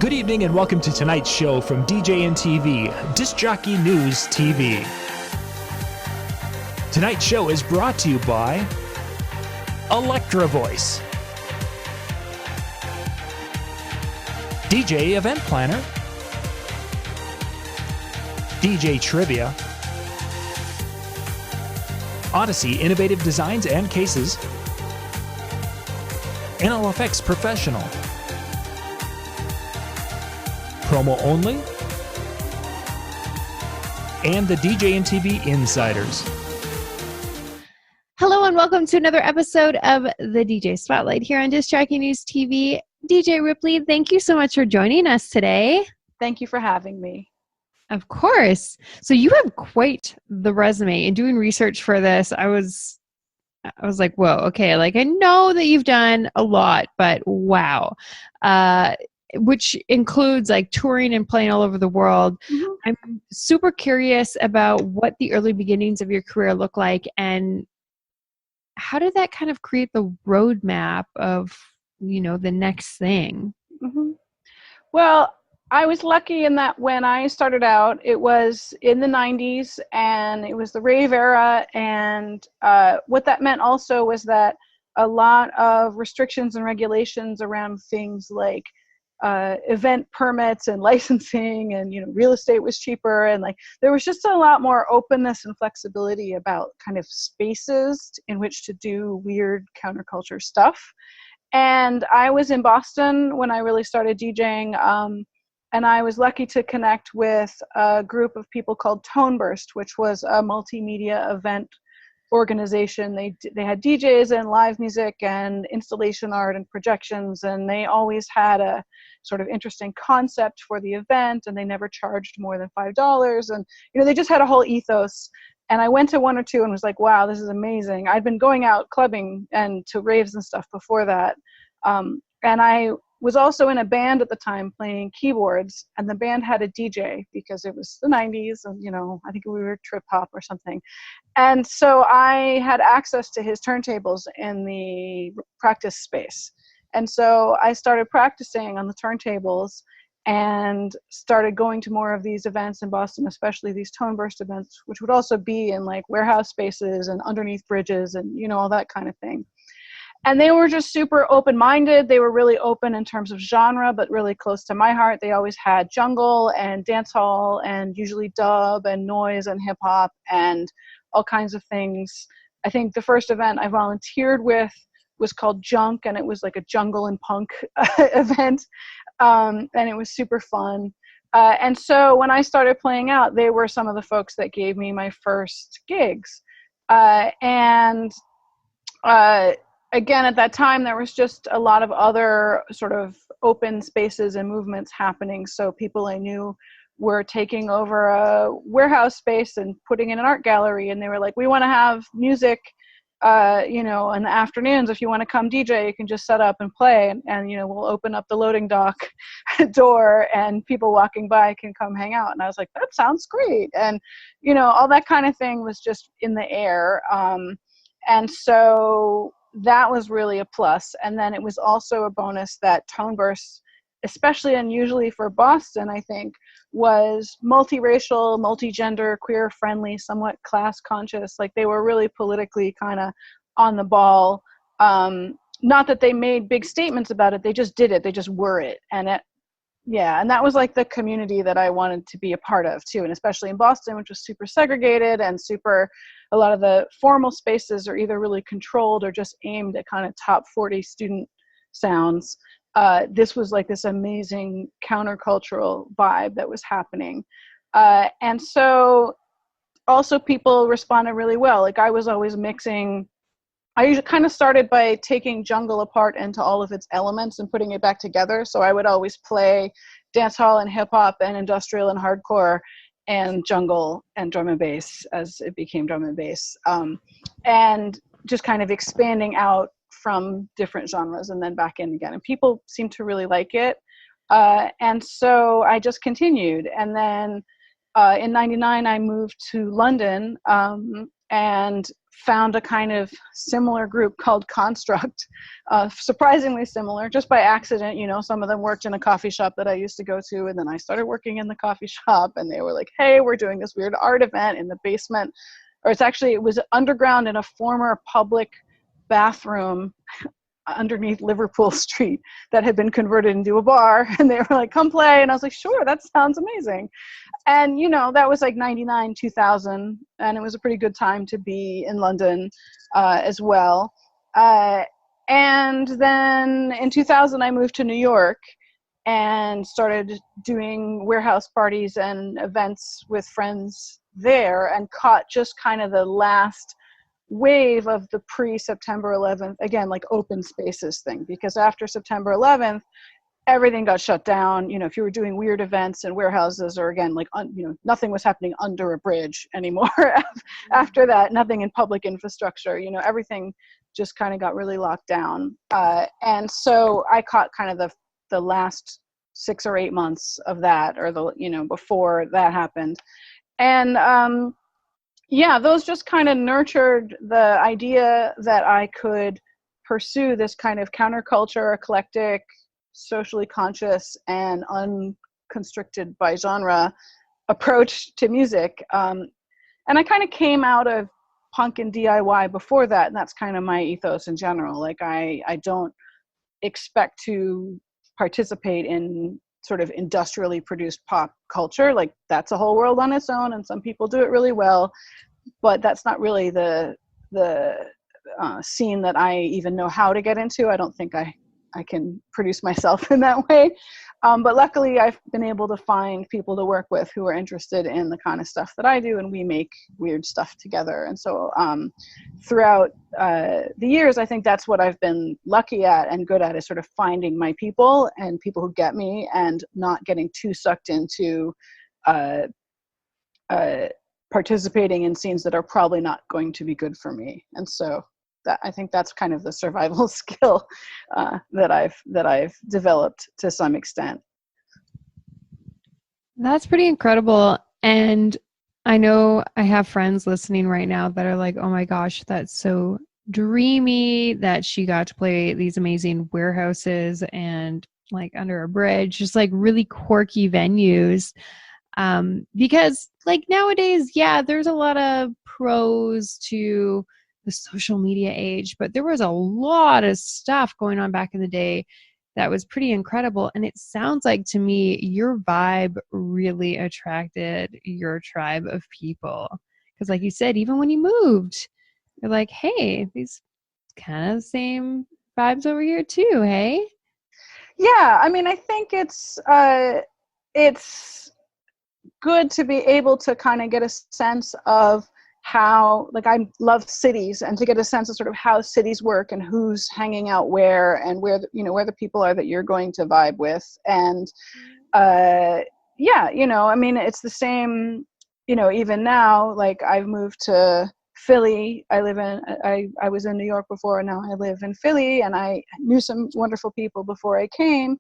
Good evening and welcome to tonight's show from DJ and TV, Disc Jockey News TV. Tonight's show is brought to you by Electra Voice, DJ Event Planner, DJ Trivia, Odyssey Innovative Designs and Cases, NLFX Professional, Promo Only, and the DJ and TV Insiders. Hello and welcome to another episode of the DJ Spotlight here on Disc Jockey News TV. DJ Ripley, thank you so much for joining us today. Thank you for having me. Of course. So you have quite the resume. In doing research for this, I was like, whoa, okay. Like, I know that you've done a lot, but wow. Which includes like touring and playing all over the world. Mm-hmm. I'm super curious about what the early beginnings of your career look like and how did that kind of create the roadmap of, you know, the next thing? Mm-hmm. Well, I was lucky in that when I started out, it was in the 90s and it was the rave era. And what that meant also was that a lot of restrictions and regulations around things like event permits and licensing and, you know, real estate was cheaper. And like, there was just a lot more openness and flexibility about kind of spaces in which to do weird counterculture stuff. And I was in Boston when I really started DJing. And I was lucky to connect with a group of people called Toneburst, which was a multimedia event organization. They had DJs and live music and installation art and projections, and they always had a sort of interesting concept for the event, and they never charged more than $5. And, you know, they just had a whole ethos. And I went to one or two and was like, wow, this is amazing. I'd been going out clubbing and to raves and stuff before that. And I was also in a band at the time playing keyboards, and the band had a DJ because it was the 90s and, you know, I think we were trip hop or something. And so I had access to his turntables in the practice space. And so I started practicing on the turntables and started going to more of these events in Boston, especially these Toneburst events, which would also be in like warehouse spaces and underneath bridges and, you know, all that kind of thing. And they were just super open-minded. They were really open in terms of genre, but really close to my heart. They always had jungle and dancehall and usually dub and noise and hip-hop and all kinds of things. I think the first event I volunteered with was called Junk, and it was like a jungle and punk event. And it was super fun. And so when I started playing out, they were some of the folks that gave me my first gigs. Again, at that time, there was just a lot of other sort of open spaces and movements happening. So people I knew were taking over a warehouse space and putting in an art gallery. And they were like, we want to have music, you know, in the afternoons. If you want to come DJ, you can just set up and play. And, you know, we'll open up the loading dock door and people walking by can come hang out. And I was like, that sounds great. And, you know, all that kind of thing was just in the air. And so that was really a plus. And then it was also a bonus that Toneburst, especially and usually for Boston, I think, was multiracial, multigender, queer friendly, somewhat class conscious. Like they were really politically kind of on the ball. Not that they made big statements about it. They just did it. They just were it. And and that was like the community that I wanted to be a part of too. And especially in Boston, which was super segregated and a lot of the formal spaces are either really controlled or just aimed at kind of top 40 student sounds. This was like this amazing countercultural vibe that was happening. And so also people responded really well. Like I was always mixing. I usually kind of started by taking jungle apart into all of its elements and putting it back together. So I would always play dancehall and hip hop and industrial and hardcore and jungle and drum and bass as it became drum and bass. And just kind of expanding out from different genres and then back in again. And people seemed to really like it. And so I just continued. And then in '99, I moved to London and found a kind of similar group called Construct, surprisingly similar, just by accident. Some of them worked in a coffee shop that I used to go to, and then I started working in the coffee shop, and they were like, hey, we're doing this weird art event in the basement, or it was underground in a former public bathroom underneath Liverpool Street that had been converted into a bar, and they were like, come play, and I was like, sure, that sounds amazing. And that was like 99, 2000, and it was a pretty good time to be in London as well. And then in 2000 I moved to New York and started doing warehouse parties and events with friends there, and caught just kind of the last wave of the pre-September 11th, again, like open spaces thing, because after September 11th, everything got shut down. If you were doing weird events in warehouses, or again, like, nothing was happening under a bridge anymore. After that, nothing in public infrastructure, everything just kind of got really locked down. And so I caught kind of the last 6 or 8 months of that, or before that happened. And, those just kind of nurtured the idea that I could pursue this kind of counterculture, eclectic, socially conscious, and unconstricted by genre approach to music. And I kind of came out of punk and DIY before that, and that's kind of my ethos in general. Like, I don't expect to participate in sort of industrially produced pop culture. Like, that's a whole world on its own, and some people do it really well, but that's not really the scene that I even know how to get into. I don't think I can produce myself in that way. But luckily I've been able to find people to work with who are interested in the kind of stuff that I do, and we make weird stuff together. And so throughout the years, I think that's what I've been lucky at and good at, is sort of finding my people and people who get me, and not getting too sucked into participating in scenes that are probably not going to be good for me. And so I think that's kind of the survival skill that I've developed to some extent. That's pretty incredible. And I know I have friends listening right now that are like, oh my gosh, that's so dreamy that she got to play these amazing warehouses and like under a bridge, just like really quirky venues. Because like nowadays, there's a lot of pros to the social media age, but there was a lot of stuff going on back in the day that was pretty incredible. And it sounds like to me, your vibe really attracted your tribe of people. Because like you said, even when you moved, you're like, hey, these kind of the same vibes over here too, hey? Yeah, I mean, I think it's good to be able to kind of get a sense of how, like, I love cities, and to get a sense of sort of how cities work and who's hanging out where, and where the people are that you're going to vibe with. And I mean, it's the same, even now, like, I've moved to Philly. I was in New York before, and now I live in Philly, and I knew some wonderful people before I came,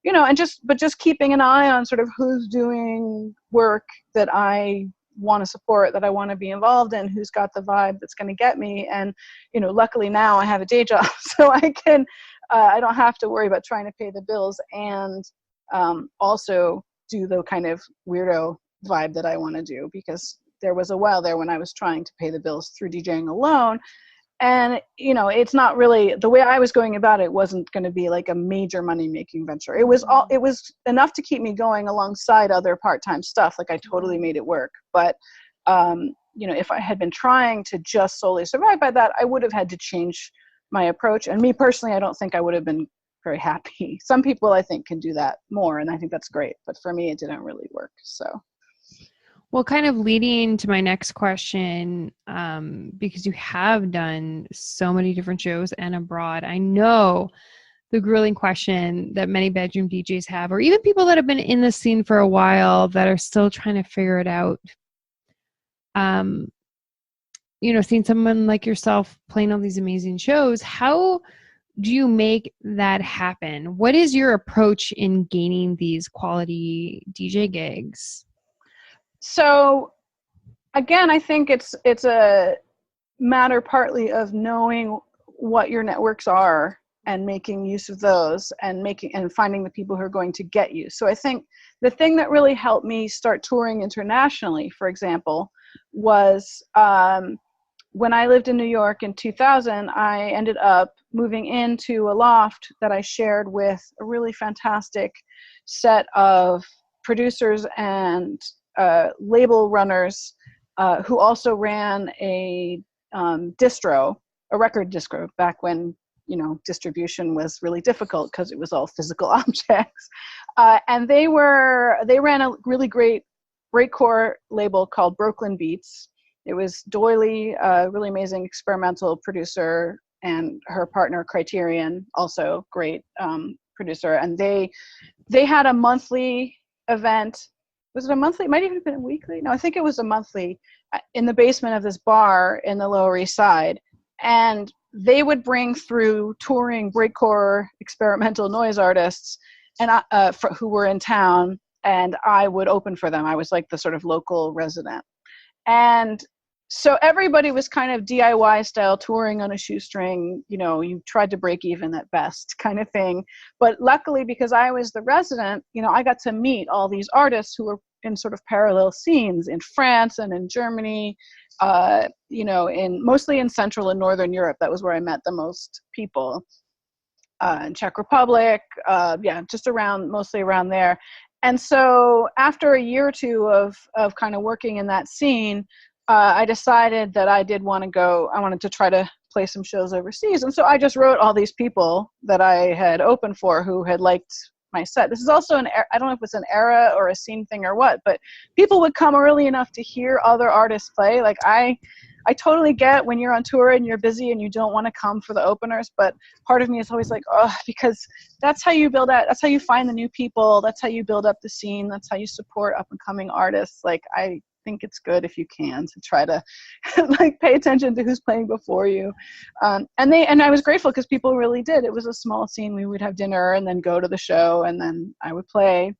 and just keeping an eye on sort of who's doing work that I want to support, that I want to be involved in, who's got the vibe that's going to get me. And luckily now I have a day job, so I can I don't have to worry about trying to pay the bills, and also do the kind of weirdo vibe that I want to do, because there was a while there when I was trying to pay the bills through DJing alone. And, it's not really the way I was going about it. Wasn't going to be like a major money-making venture. It was enough to keep me going alongside other part-time stuff. Like, I totally made it work. But, if I had been trying to just solely survive by that, I would have had to change my approach. And me personally, I don't think I would have been very happy. Some people, I think, can do that more, and I think that's great. But for me, it didn't really work. So. Well, kind of leading to my next question, because you have done so many different shows and abroad, I know the grueling question that many bedroom DJs have, or even people that have been in the scene for a while that are still trying to figure it out. Seeing someone like yourself playing all these amazing shows, how do you make that happen? What is your approach in gaining these quality DJ gigs? So again, I think it's a matter partly of knowing what your networks are and making use of those and finding the people who are going to get you. So I think the thing that really helped me start touring internationally, for example, was when I lived in New York in 2000, I ended up moving into a loft that I shared with a really fantastic set of producers and label runners who also ran a distro, a record distro, back when, you know, distribution was really difficult because it was all physical objects. And they ran a really great breakcore label called Brooklyn Beats. It was Doily, a really amazing experimental producer, and her partner Criterion, also great producer. And they had a monthly event. Was it a monthly? It might even have been a weekly. No, I think it was a monthly, in the basement of this bar in the Lower East Side. And they would bring through touring breakcore experimental noise artists and who were in town, and I would open for them. I was like the sort of local resident. And so everybody was kind of DIY style touring on a shoestring, you know, you tried to break even at best kind of thing. But luckily, because I was the resident, you know, I got to meet all these artists who were in sort of parallel scenes in France and in Germany, you know, mostly in Central and Northern Europe. That was where I met the most people. In Czech Republic, just mostly around there. And so after a year or two of kind of working in that scene, I decided that I wanted to try to play some shows overseas. And so I just wrote all these people that I had opened for who had liked my set. This is also I don't know if it's an era or a scene thing or what, but people would come early enough to hear other artists play. Like I totally get when you're on tour and you're busy and you don't want to come for the openers, but part of me is always like, oh, because that's how you that's how you find the new people. That's how you build up the scene. That's how you support up and coming artists. Like, I think it's good if you can to try to like pay attention to who's playing before you. And I was grateful because people really did. It was a small scene. We would have dinner and then go to the show and then I would play.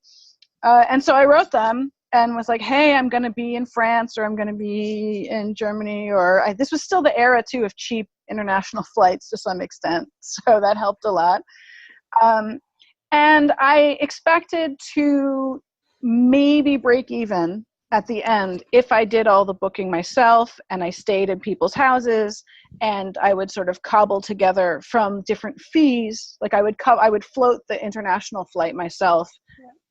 And so I wrote them and was like, hey, I'm going to be in France, or I'm going to be in Germany, this was still the era too of cheap international flights to some extent. So that helped a lot. And I expected to maybe break even at the end if I did all the booking myself and I stayed in people's houses and I would sort of cobble together from different fees. Like I would float the international flight myself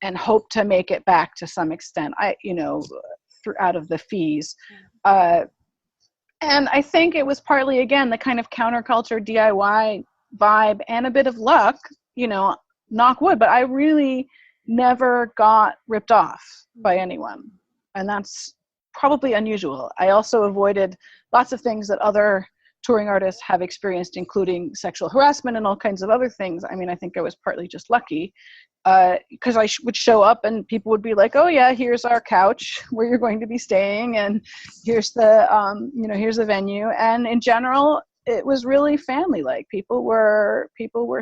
and hope to make it back to some extent, out of the fees. And I think it was partly, again, the kind of counterculture DIY vibe and a bit of luck, knock wood, but I really never got ripped off by anyone. And that's probably unusual. I also avoided lots of things that other touring artists have experienced, including sexual harassment and all kinds of other things. I mean, I think I was partly just lucky because I would show up and people would be like, oh yeah, here's our couch where you're going to be staying. And here's the, here's the venue. And in general, it was really family-like. People were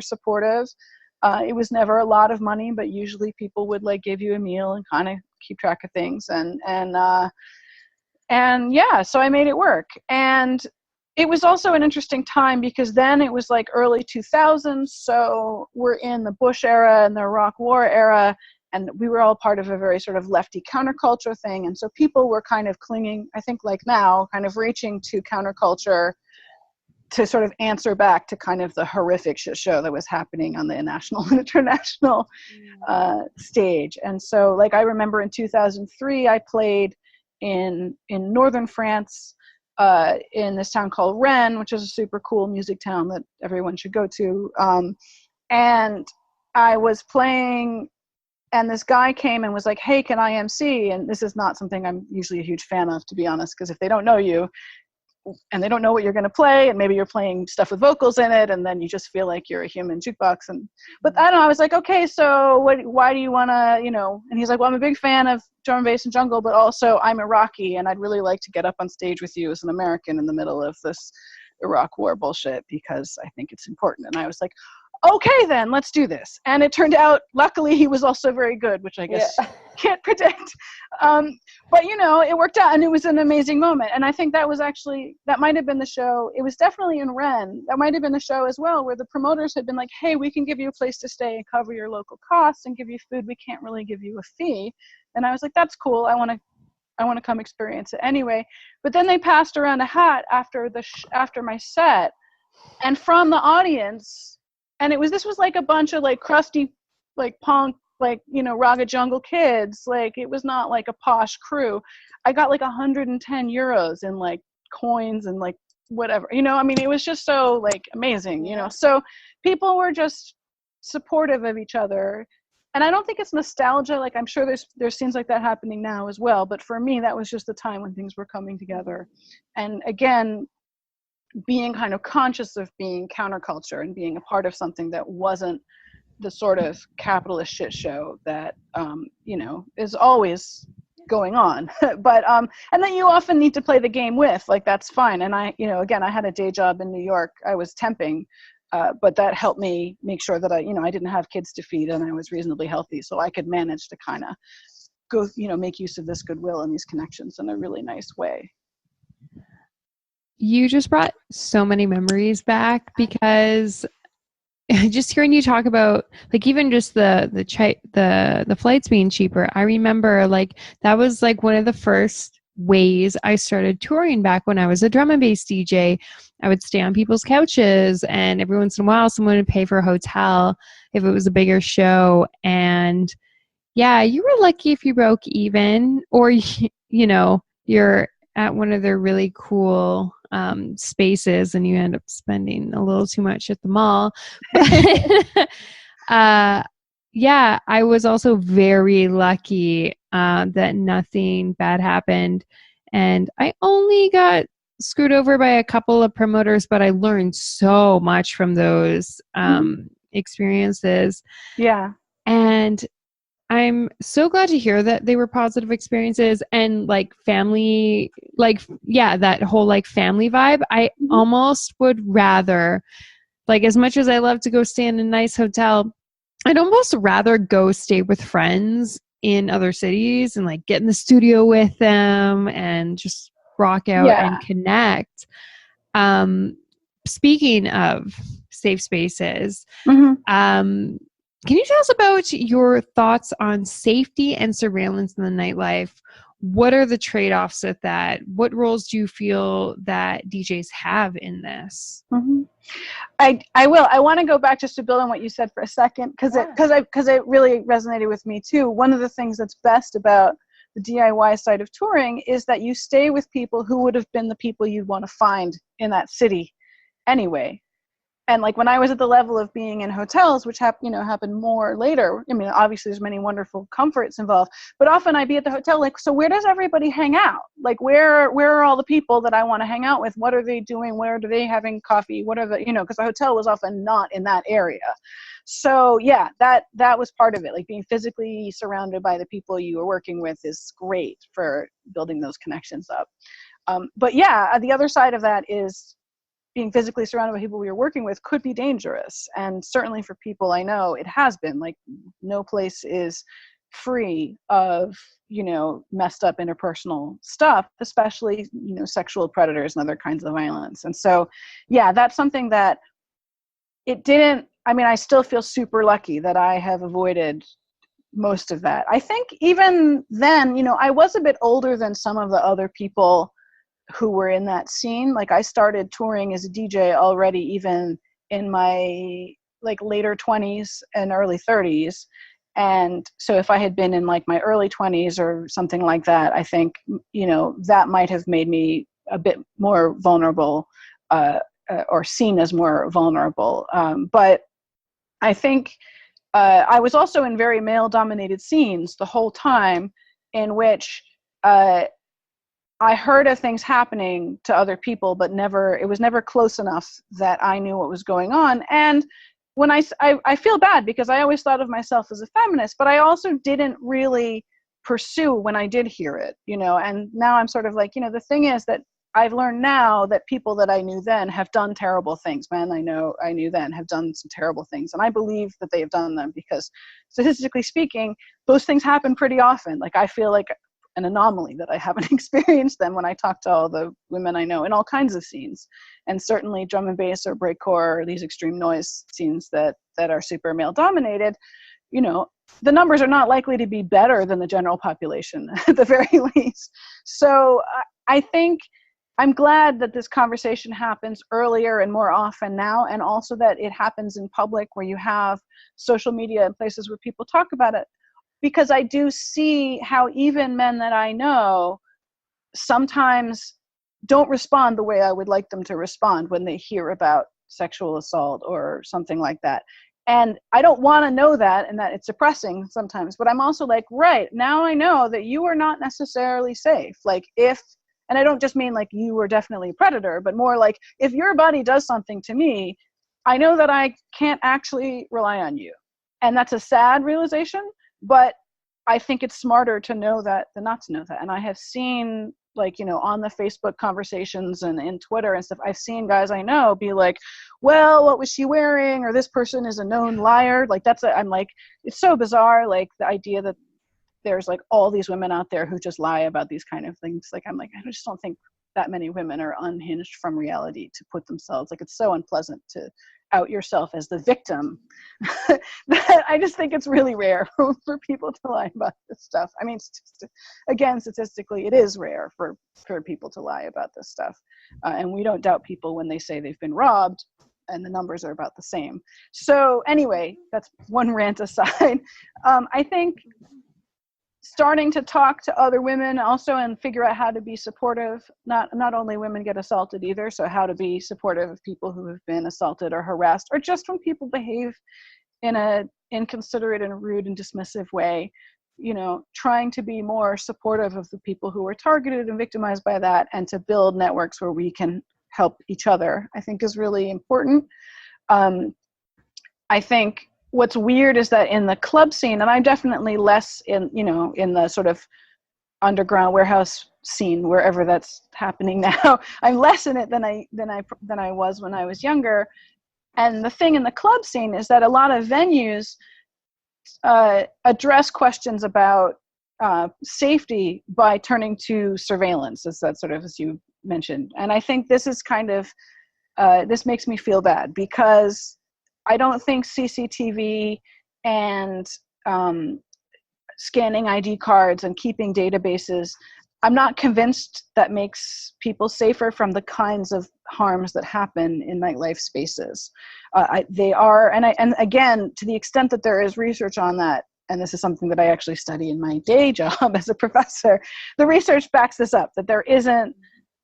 supportive. It was never a lot of money, but usually people would like give you a meal and kind of keep track of things. And yeah, so I made it work. And it was also an interesting time because then it was like early 2000s. So we're in the Bush era and the Iraq War era, and we were all part of a very sort of lefty counterculture thing. And so people were kind of clinging, I think like now, kind of reaching to counterculture to sort of answer back to kind of the horrific shit show that was happening on the national and international stage. And so like I remember in 2003, I played in northern France in this town called Rennes, which is a super cool music town that everyone should go to. And I was playing and this guy came and was like, hey, can I MC? And this is not something I'm usually a huge fan of, to be honest, because if they don't know you, and they don't know what you're going to play, and maybe you're playing stuff with vocals in it, and then you just feel like you're a human jukebox. But I don't know, I was like, okay, so why do you want to, and he's like, well, I'm a big fan of drum and bass and jungle, but also I'm Iraqi, and I'd really like to get up on stage with you as an American in the middle of this Iraq war bullshit, because I think it's important. And I was like, okay, then let's do this. And it turned out, luckily, he was also very good, which I guess can't predict. But you know, it worked out, and it was an amazing moment. And I think that might have been the show. It was definitely in Rennes. That might have been the show as well, where the promoters had been like, hey, we can give you a place to stay and cover your local costs and give you food. We can't really give you a fee. And I was like, that's cool. I want to come experience it anyway. But then they passed around a hat after my set, and from the audience, and this was like a bunch of like crusty, like punk, like, you know, Raga Jungle kids. Like, it was not like a posh crew. I got like 110 euros in like coins and like whatever, you know. I mean, it was just so like amazing, you know. So people were just supportive of each other. And I don't think it's nostalgia. Like, I'm sure there's scenes like that happening now as well. But for me, that was just the time when things were coming together. And again, being kind of conscious of being counterculture and being a part of something that wasn't the sort of capitalist shit show that, you know, is always going on. But, and then you often need to play the game with, like, that's fine. And I, you know, again, I had a day job in New York. I was temping. But that helped me make sure that I didn't have kids to feed and I was reasonably healthy, so I could manage to kind of go, you know, make use of this goodwill and these connections in a really nice way. You just brought so many memories back, because just hearing you talk about, like, even just the flights being cheaper. I remember, like, that was like one of the first ways I started touring back when I was a drum and bass DJ. I would stay on people's couches, and every once in a while someone would pay for a hotel if it was a bigger show. And yeah, you were lucky if you broke even, or, you know, you're at one of their really cool spaces and you end up spending a little too much at the mall. Yeah, I was also very lucky that nothing bad happened. And I only got screwed over by a couple of promoters, but I learned so much from those experiences. Yeah. And I'm so glad to hear that they were positive experiences, and like family, like, yeah, that whole like family vibe. I almost would rather, like, as much as I love to go stay in a nice hotel, I'd almost rather go stay with friends in other cities and like get in the studio with them and just rock out and connect. Speaking of safe spaces, can you tell us about your thoughts on safety and surveillance in the nightlife? What are the trade-offs with that? What roles do you feel that DJs have in this? I will. I want to go back just to build on what you said for a second, because it really resonated with me too. One of the things that's best about the DIY side of touring is that you stay with people who would have been the people you'd want to find in that city anyway. And like when I was at the level of being in hotels, which happened more later. I mean, obviously there's many wonderful comforts involved, but often I'd be at the hotel like, so where does everybody hang out? Like where are all the people that I want to hang out with? What are they doing? Where are they having coffee? What are the, because the hotel was often not in that area. So yeah, that was part of it. Like being physically surrounded by the people you were working with is great for building those connections up. But yeah, the other side of that is being physically surrounded by people we were working with could be dangerous. And certainly for people I know, it has been. Like no place is free of, messed up interpersonal stuff, especially, sexual predators and other kinds of violence. And so, yeah, that's something that I still feel super lucky that I have avoided most of that. I think even then, I was a bit older than some of the other people who were in that scene. Like I started touring as a DJ already even in my later 20s and early 30s. And so if I had been in my early 20s or something like that, I think, that might have made me a bit more vulnerable or seen as more vulnerable. But I think I was also in very male-dominated scenes the whole time, in which I heard of things happening to other people, but it was never close enough that I knew what was going on. And when I feel bad because I always thought of myself as a feminist, but I also didn't really pursue when I did hear it, and now I'm sort of the thing is that I've learned now that people that I knew then have done terrible things. Men I knew then have done some terrible things. And I believe that they have done them because statistically speaking, those things happen pretty often. Like I feel like an anomaly that I haven't experienced them when I talk to all the women I know in all kinds of scenes. And certainly drum and bass or breakcore, or these extreme noise scenes that are super male dominated, you know, the numbers are not likely to be better than the general population at the very least. So I think I'm glad that this conversation happens earlier and more often now, and also that it happens in public where you have social media and places where people talk about it, because I do see how even men that I know sometimes don't respond the way I would like them to respond when they hear about sexual assault or something like that. And I don't want to know that, and that it's depressing sometimes, but I'm also like, right, now I know that you are not necessarily safe. Like and I don't just mean like you were definitely a predator, but more like if your body does something to me, I know that I can't actually rely on you. And that's a sad realization, but I think it's smarter to know that than not to know that. And I have seen, like, you know, on the Facebook conversations and in Twitter and stuff, I've seen guys I know be like, well, what was she wearing? Or this person is a known liar. Like I'm like, it's so bizarre. Like the idea that there's like all these women out there who just lie about these kind of things. Like, I'm like, I just don't think that many women are unhinged from reality to put themselves, like, it's so unpleasant to out yourself as the victim that I just think it's really rare for people to lie about this stuff. I mean, again, statistically, it is rare for people to lie about this stuff. And we don't doubt people when they say they've been robbed, and the numbers are about the same. So anyway, that's one rant aside. I think starting to talk to other women also and figure out how to be supportive. Not only women get assaulted either, so how to be supportive of people who have been assaulted or harassed, or just when people behave in a inconsiderate and rude and dismissive way, you know, trying to be more supportive of the people who are targeted and victimized by that, and to build networks where we can help each other, I think is really important. I think what's weird is that in the club scene, and I'm definitely less in, you know, in the sort of underground warehouse scene, wherever that's happening now, I'm less in it than I was when I was younger. And the thing in the club scene is that a lot of venues address questions about safety by turning to surveillance, as that sort of, as you mentioned. And I think this is kind of, this makes me feel bad, because I don't think CCTV and scanning ID cards and keeping databases, I'm not convinced that makes people safer from the kinds of harms that happen in nightlife spaces. They are, and again, to the extent that there is research on that, and this is something that I actually study in my day job as a professor, the research backs this up, that there isn't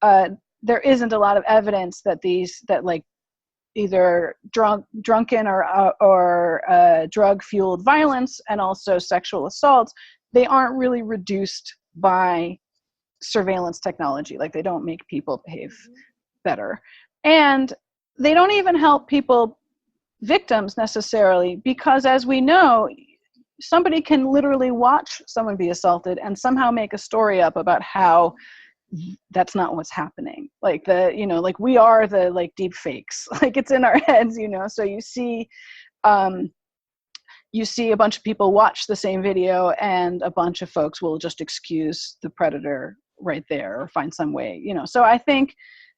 a lot of evidence that like either drunken or drug-fueled violence and also sexual assaults, they aren't really reduced by surveillance technology. Like, they don't make people behave better. And they don't even help victims necessarily, because as we know, somebody can literally watch someone be assaulted and somehow make a story up about how that's not what's happening. Like like we are the like deep fakes, like it's in our heads, you know. So you see a bunch of people watch the same video, and a bunch of folks will just excuse the predator right there or find some way, you know. So I think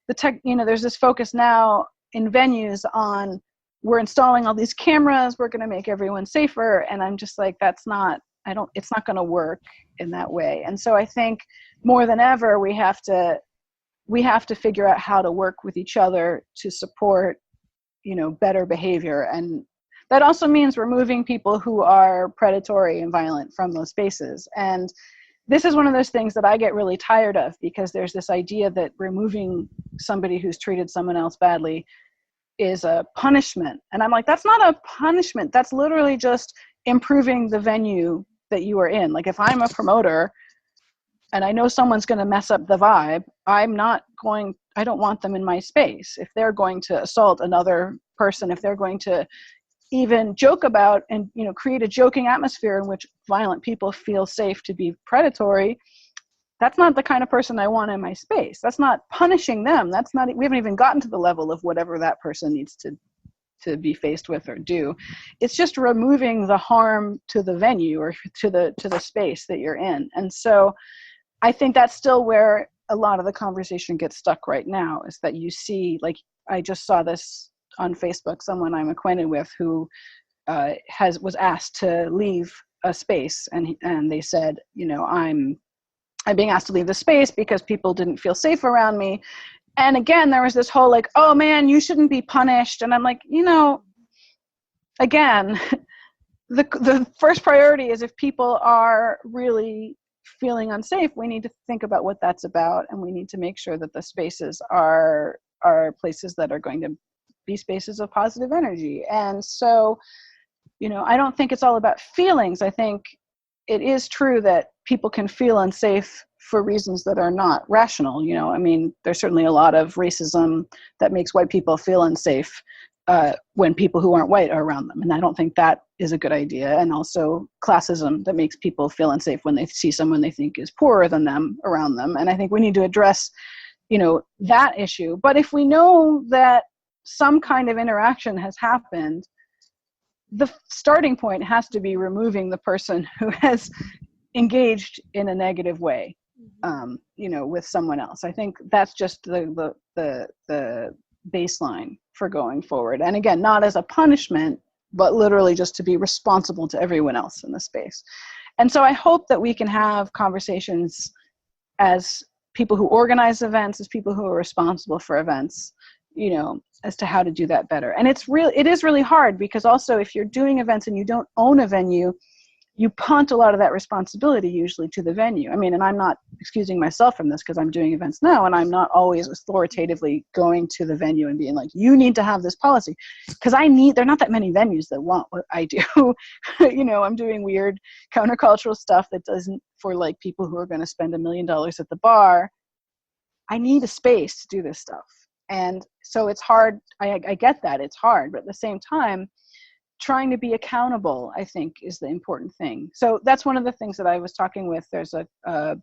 there's this focus now in venues on, we're installing all these cameras, we're going to make everyone safer, and I'm just like, it's not going to work in that way. And so I think more than ever, we have to figure out how to work with each other to support, you know, better behavior. And that also means removing people who are predatory and violent from those spaces. And this is one of those things that I get really tired of, because there's this idea that removing somebody who's treated someone else badly is a punishment. And I'm like, that's not a punishment. That's literally just improving the venue that you are in. Like, if I'm a promoter and I know someone's going to mess up the vibe, I don't want them in my space. If they're going to assault another person, if they're going to even joke about and, you know, create a joking atmosphere in which violent people feel safe to be predatory, that's not the kind of person I want in my space. That's not punishing them. That's not, we haven't even gotten to the level of whatever that person needs to be faced with or do. It's just removing the harm to the venue or to the space that you're in. And so I think that's still where a lot of the conversation gets stuck right now, is that you see, like, I just saw this on Facebook, someone I'm acquainted with who was asked to leave a space, and they said, you know, I'm being asked to leave the space because people didn't feel safe around me. And again, there was this whole like, oh man, you shouldn't be punished. And I'm like, you know, again, the first priority is if people are really feeling unsafe, we need to think about what that's about, and we need to make sure that the spaces are places that are going to be spaces of positive energy. And so, you know, I don't think it's all about feelings. I think it is true that people can feel unsafe for reasons that are not rational. You know, I mean, there's certainly a lot of racism that makes white people feel unsafe when people who aren't white are around them. And I don't think that is a good idea. And also classism that makes people feel unsafe when they see someone they think is poorer than them around them. And I think we need to address, you know, that issue. But if we know that some kind of interaction has happened, the starting point has to be removing the person who has engaged in a negative way, you know, with someone else. I think that's just the baseline for going forward. And again, not as a punishment, but literally just to be responsible to everyone else in the space. And so I hope that we can have conversations as people who organize events, as people who are responsible for events, you know, as to how to do that better. And it is really hard, because also if you're doing events and you don't own a venue, you punt a lot of that responsibility usually to the venue. I mean, and I'm not excusing myself from this because I'm doing events now, and I'm not always authoritatively going to the venue and being like, you need to have this policy, because there are not that many venues that want what I do. You know, I'm doing weird countercultural stuff that doesn't, for like people who are going to spend $1 million at the bar. I need a space to do this stuff. And so it's hard. I get that it's hard, but at the same time, trying to be accountable, I think, is the important thing. So that's one of the things that I was talking with. There's a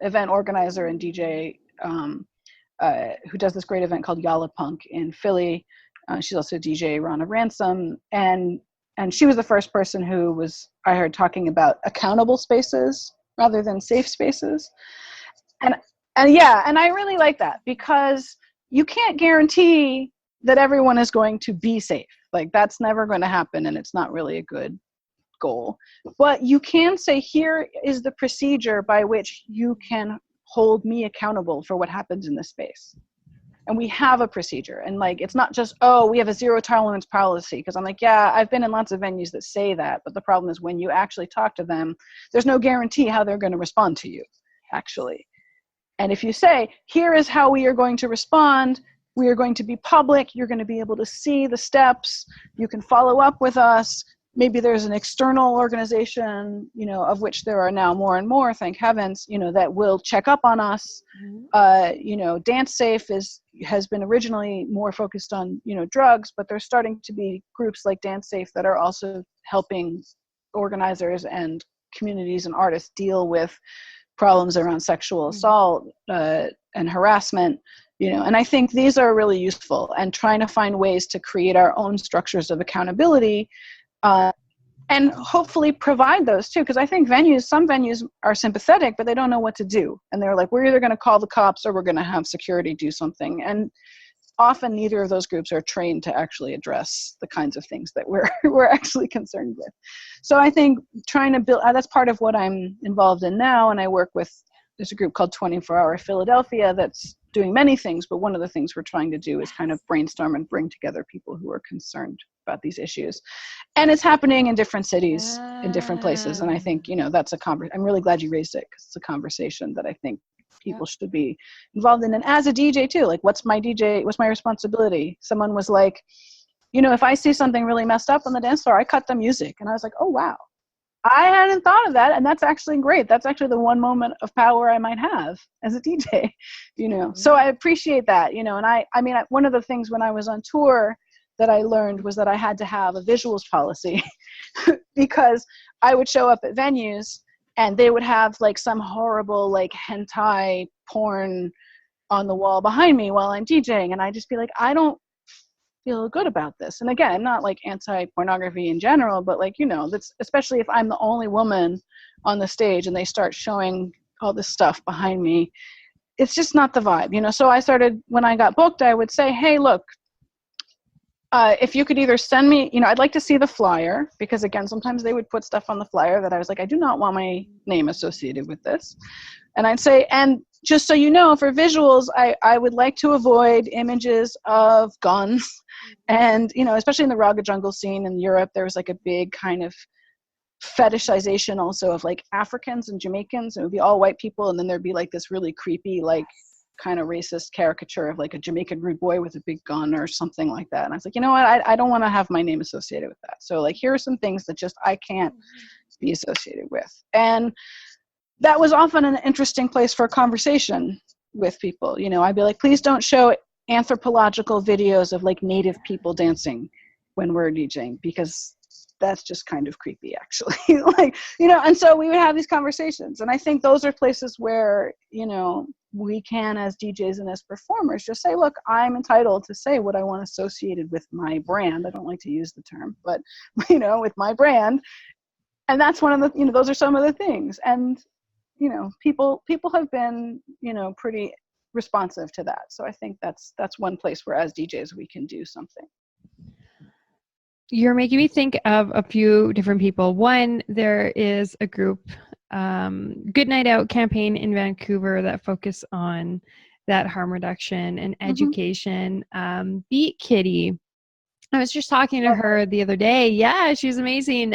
event organizer and DJ who does this great event called Yalla Punk in Philly. She's also DJ Rana Ransom, and she was the first person who I heard talking about accountable spaces rather than safe spaces. And I really like that, because you can't guarantee that everyone is going to be safe. Like, that's never going to happen, and it's not really a good goal. But you can say, here is the procedure by which you can hold me accountable for what happens in this space. And we have a procedure. And like, it's not just, oh, we have a zero tolerance policy. Because I'm like, yeah, I've been in lots of venues that say that. But the problem is when you actually talk to them, there's no guarantee how they're going to respond to you, actually. And if you say, here is how we are going to respond, we are going to be public, you're going to be able to see the steps, you can follow up with us, maybe there's an external organization, you know, of which there are now more and more, thank heavens, you know, that will check up on us. You know, Dance Safe has been originally more focused on, you know, drugs, but there's starting to be groups like Dance Safe that are also helping organizers and communities and artists deal with problems around sexual assault and harassment, you know. And I think these are really useful, and trying to find ways to create our own structures of accountability and hopefully provide those too. Because I think some venues are sympathetic, but they don't know what to do. And they're like, we're either going to call the cops or we're going to have security do something. And often neither of those groups are trained to actually address the kinds of things that we're actually concerned with. So I think trying to build, that's part of what I'm involved in now. And I work with, there's a group called 24 Hour Philadelphia that's doing many things, but one of the things we're trying to do is kind of brainstorm and bring together people who are concerned about these issues. And it's happening in different cities, in different places. And I think, you know, that's I'm really glad you raised it, because it's a conversation that I think people should be involved in. And as a DJ too, like, what's my responsibility? Someone was like, you know, if I see something really messed up on the dance floor, I cut the music. And I was like, oh, wow. I hadn't thought of that. And that's actually great. That's actually the one moment of power I might have as a DJ, you know? So I appreciate that, you know. And I mean, one of the things when I was on tour that I learned was that I had to have a visuals policy because I would show up at venues and they would have like some horrible like hentai porn on the wall behind me while I'm DJing, and I'd just be like, I don't feel good about this. And again, not like anti-pornography in general, but like, you know, that's especially if I'm the only woman on the stage and they start showing all this stuff behind me, it's just not the vibe, you know. So I started, when I got booked, I would say, hey, look, if you could either send me, you know, I'd like to see the flyer, because again, sometimes they would put stuff on the flyer that I was like, I do not want my name associated with this. And I'd say, and just so you know, for visuals, I would like to avoid images of guns. And, you know, especially in the raga jungle scene in Europe, there was like a big kind of fetishization also of like Africans and Jamaicans. It would be all white people, and then there'd be like this really creepy, like kind of racist caricature of like a Jamaican rude boy with a big gun or something like that. And I was like, you know what, I don't want to have my name associated with that. So like, here are some things that just I can't be associated with. And that was often an interesting place for a conversation with people. You know, I'd be like, please don't show anthropological videos of like native people dancing when we're DJing, because that's just kind of creepy, actually. Like, you know, and so we would have these conversations. And I think those are places where, you know, we can, as DJs and as performers, just say, look, I'm entitled to say what I want associated with my brand. I don't like to use the term, but, you know, with my brand. And that's one of the, you know, those are some of the things. And, you know, people have been, you know, pretty responsive to that. So I think that's one place where as DJs we can do something. You're making me think of a few different people. One, there is a group, Good Night Out campaign in Vancouver that focus on that harm reduction and education. Beat Kitty. I was just talking to her the other day. Yeah, she's amazing.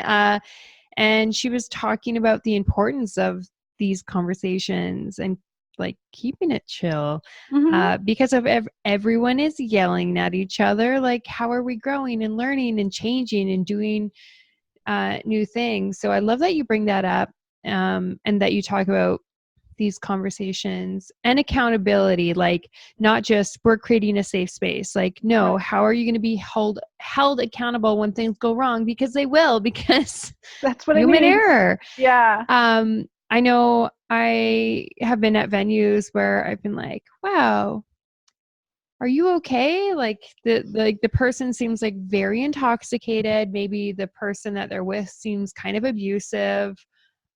And she was talking about the importance of these conversations and like keeping it chill, because of everyone is yelling at each other. Like, how are we growing and learning and changing and doing new things? So I love that you bring that up, and that you talk about these conversations and accountability. Like, not just we're creating a safe space. Like, no, how are you going to be held accountable when things go wrong? Because they will, because that's what human I mean. error. Yeah. I know I have been at venues where I've been like, wow, are you okay? Like the person seems like very intoxicated. Maybe the person that they're with seems kind of abusive.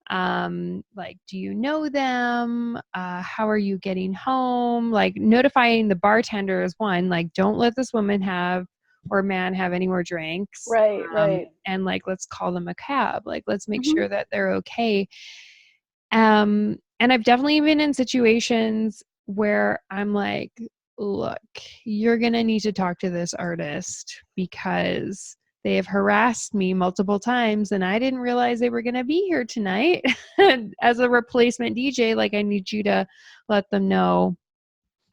Like, do you know them? How are you getting home? Like, notifying the bartender is one, like, don't let this woman have or man have any more drinks. Right. And like, let's call them a cab. Like, let's make sure that they're okay. And I've definitely been in situations where I'm like, look, you're going to need to talk to this artist because they have harassed me multiple times and I didn't realize they were going to be here tonight. As a replacement DJ, like, I need you to let them know.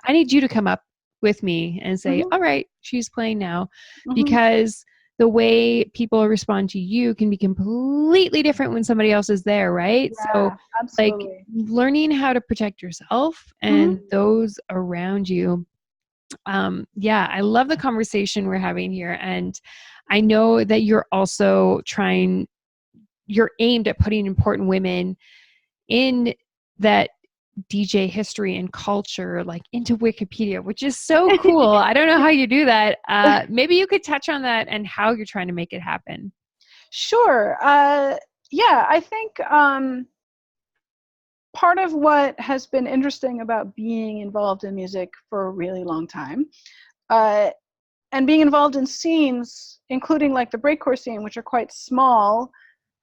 I need you to come up with me and say, all right, she's playing now, because the way people respond to you can be completely different when somebody else is there, right? Yeah, so absolutely. like, learning how to protect yourself and those around you. Yeah, I love the conversation we're having here. And I know that you're also you're aimed at putting important women in that DJ history and culture, like, into Wikipedia, which is so cool. I don't know how you do that. Maybe you could touch on that and how you're trying to make it happen. Sure. Yeah, I think part of what has been interesting about being involved in music for a really long time, and being involved in scenes, including like the breakcore scene, which are quite small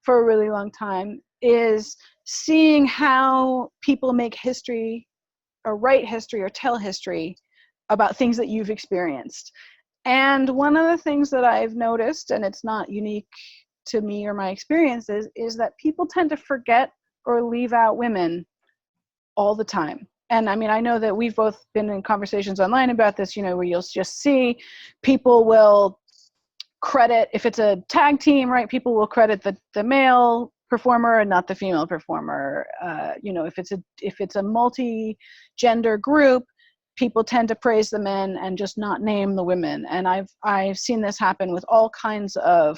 for a really long time, is seeing how people make history or write history or tell history about things that you've experienced. And one of the things that I've noticed, and it's not unique to me or my experiences, is that people tend to forget or leave out women all the time. And I mean, I know that we've both been in conversations online about this, you know, where you'll just see people will credit, if it's a tag team, right, people will credit the male performer and not the female performer. You know, if it's a multi-gender group, people tend to praise the men and just not name the women. And I've seen this happen with all kinds of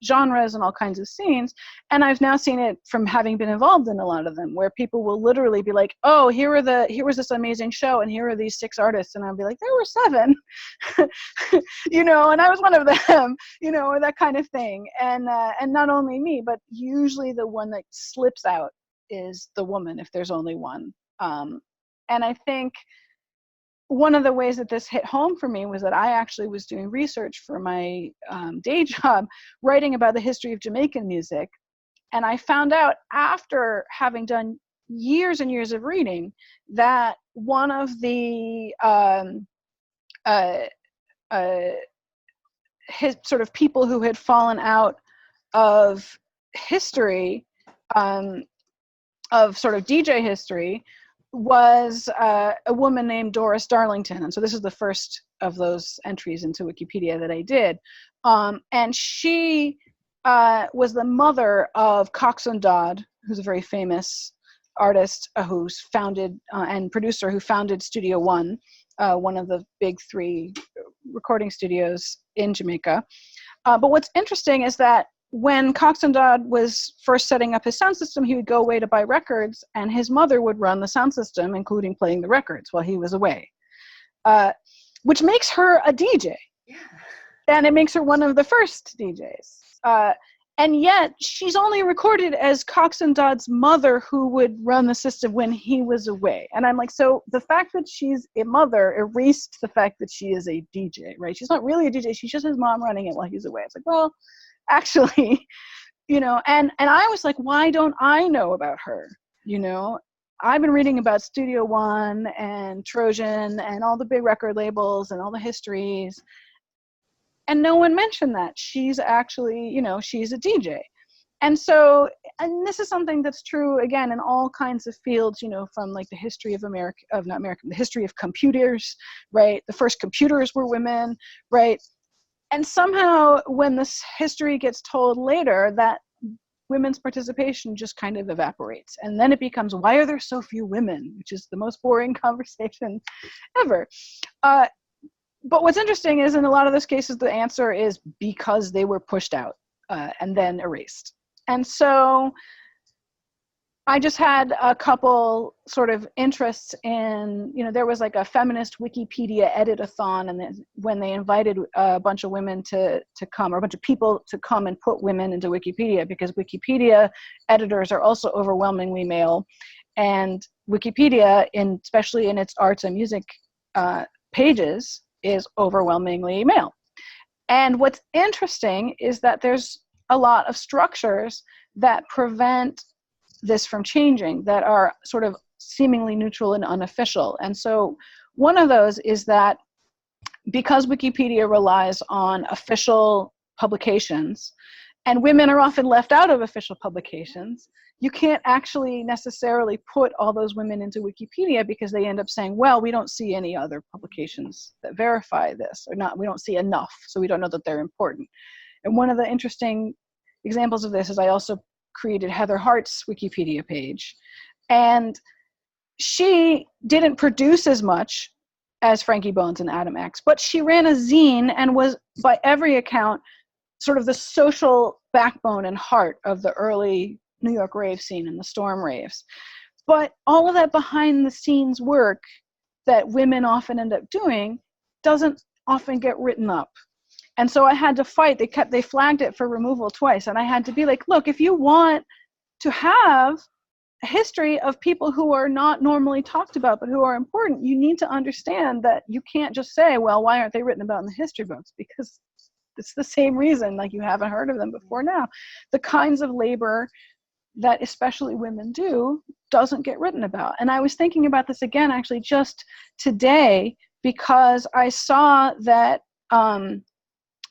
genres and all kinds of scenes. And I've now seen it from having been involved in a lot of them, where people will literally be like, oh, here was this amazing show, and here are these 6 artists. And I'll be like, there were 7, you know, and I was one of them, you know, or that kind of thing. And not only me, but usually the one that slips out is the woman, if there's only one. And I think one of the ways that this hit home for me was that I actually was doing research for my day job, writing about the history of Jamaican music. And I found out, after having done years and years of reading, that one of the sort of people who had fallen out of history, of sort of DJ history, was a woman named Doris Darlington. And so this is the first of those entries into Wikipedia that I did. And she was the mother of Coxsone Dodd, who's a very famous artist who's founded and producer who founded Studio One, one of the big 3 recording studios in Jamaica. But what's interesting is that when Coxsone Dodd was first setting up his sound system, he would go away to buy records, and his mother would run the sound system, including playing the records while he was away, which makes her a DJ. Yeah. And it makes her one of the first DJs. And yet she's only recorded as Coxsone Dodd's mother, who would run the system when he was away. And I'm like, so the fact that she's a mother erased the fact that she is a DJ, right? She's not really a DJ. She's just his mom running it while he's away. It's like, well, actually, you know, and I was like, why don't I know about her? You know, I've been reading about Studio One and Trojan and all the big record labels and all the histories, and no one mentioned that she's actually, you know, she's a DJ. And so, and this is something that's true, again, in all kinds of fields, you know, from like the history of the history of computers, right? The first computers were women, right? And somehow, when this history gets told later, that women's participation just kind of evaporates. And then it becomes, why are there so few women? Which is the most boring conversation ever. But what's interesting is, in a lot of those cases, the answer is because they were pushed out and then erased. And so I just had a couple sort of interests in, you know, there was like a feminist Wikipedia edit-a-thon, and then when they invited a bunch of women to come, or a bunch of people to come and put women into Wikipedia, because Wikipedia editors are also overwhelmingly male, and Wikipedia, especially in its arts and music pages, is overwhelmingly male. And what's interesting is that there's a lot of structures that prevent this from changing, that are sort of seemingly neutral and unofficial. And so one of those is that because Wikipedia relies on official publications, and women are often left out of official publications, you can't actually necessarily put all those women into Wikipedia, because they end up saying, well, we don't see any other publications that verify this, or not, we don't see enough, so we don't know that they're important. And one of the interesting examples of this is I also created Heather Hart's Wikipedia page, and she didn't produce as much as Frankie Bones and Adam X, but she ran a zine and was, by every account, sort of the social backbone and heart of the early New York rave scene and the storm raves. But all of that behind the scenes work that women often end up doing doesn't often get written up. And so I had to fight. They flagged it for removal twice. And I had to be like, look, if you want to have a history of people who are not normally talked about, but who are important, you need to understand that you can't just say, well, why aren't they written about in the history books? Because it's the same reason, like you haven't heard of them before now. The kinds of labor that especially women do doesn't get written about. And I was thinking about this again, actually, just today, because I saw that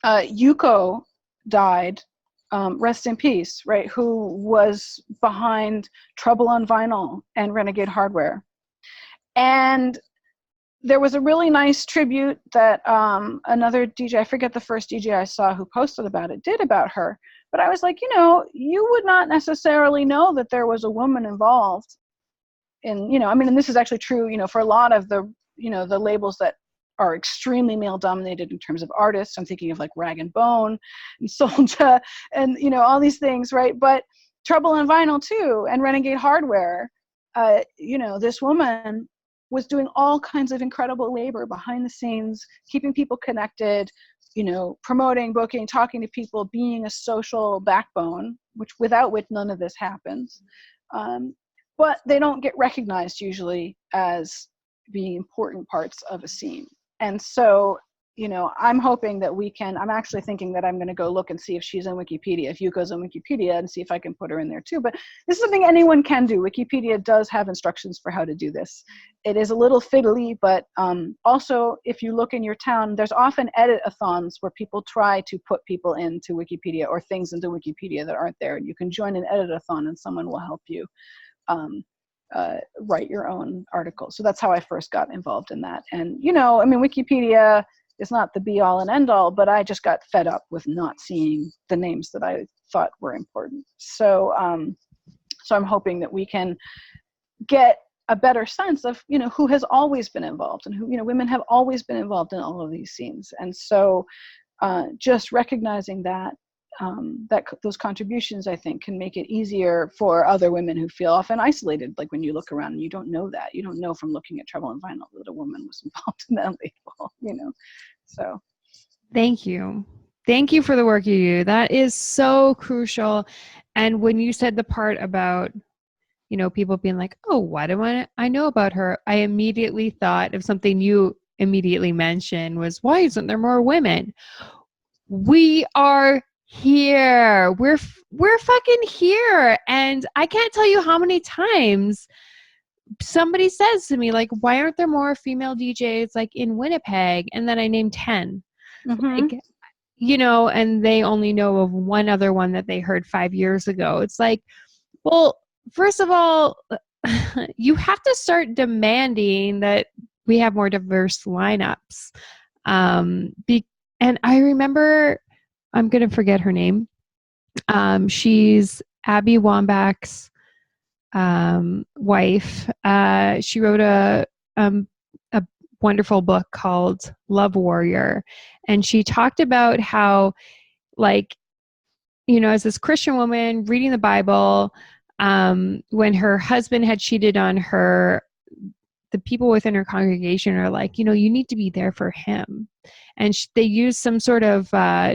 Yuko died, rest in peace, right, who was behind Trouble on Vinyl and Renegade Hardware. And there was a really nice tribute that another DJ, I forget the first DJ I saw who posted about it, did about her. But I was like, you know, you would not necessarily know that there was a woman involved in, you know, I mean, and this is actually true, you know, for a lot of the, you know, the labels that are extremely male dominated in terms of artists. I'm thinking of like Rag and Bone and Soldier and, you know, all these things, right? But Trouble and Vinyl too, and Renegade Hardware. You know, this woman was doing all kinds of incredible labor behind the scenes, keeping people connected, you know, promoting, booking, talking to people, being a social backbone, without which none of this happens. But they don't get recognized usually as being important parts of a scene. And so, you know, I'm hoping that I'm actually thinking that I'm going to go look and see if she's on Wikipedia, if Yuko's on Wikipedia, and see if I can put her in there too. But this is something anyone can do. Wikipedia does have instructions for how to do this. It is a little fiddly, but also if you look in your town, there's often edit-a-thons where people try to put people into Wikipedia or things into Wikipedia that aren't there. And you can join an edit-a-thon and someone will help you write your own article. So that's how I first got involved in that. And, you know, I mean, Wikipedia is not the be all and end all, but I just got fed up with not seeing the names that I thought were important. So, so I'm hoping that we can get a better sense of, you know, who has always been involved and who, you know, women have always been involved in all of these scenes. And so just recognizing that, those contributions, I think, can make it easier for other women who feel often isolated. Like when you look around and you don't know that. You don't know from looking at Trouble and Vinyl that a woman was involved in that label, you know. So Thank you. Thank you for the work you do. That is so crucial. And when you said the part about, you know, people being like, oh, why do I know about her? I immediately thought of something you immediately mentioned was, why isn't there more women? We are here. We're fucking here. And I can't tell you how many times somebody says to me, like, why aren't there more female DJs like in Winnipeg? And then I named 10. Like, you know, and they only know of one other one that they heard 5 years ago. It's like, well, first of all, you have to start demanding that we have more diverse lineups. And I remember, I'm going to forget her name. She's Abby Wambach's wife. She wrote a wonderful book called Love Warrior. And she talked about how, like, you know, as this Christian woman reading the Bible, when her husband had cheated on her, the people within her congregation are like, you know, you need to be there for him. And they used some sort of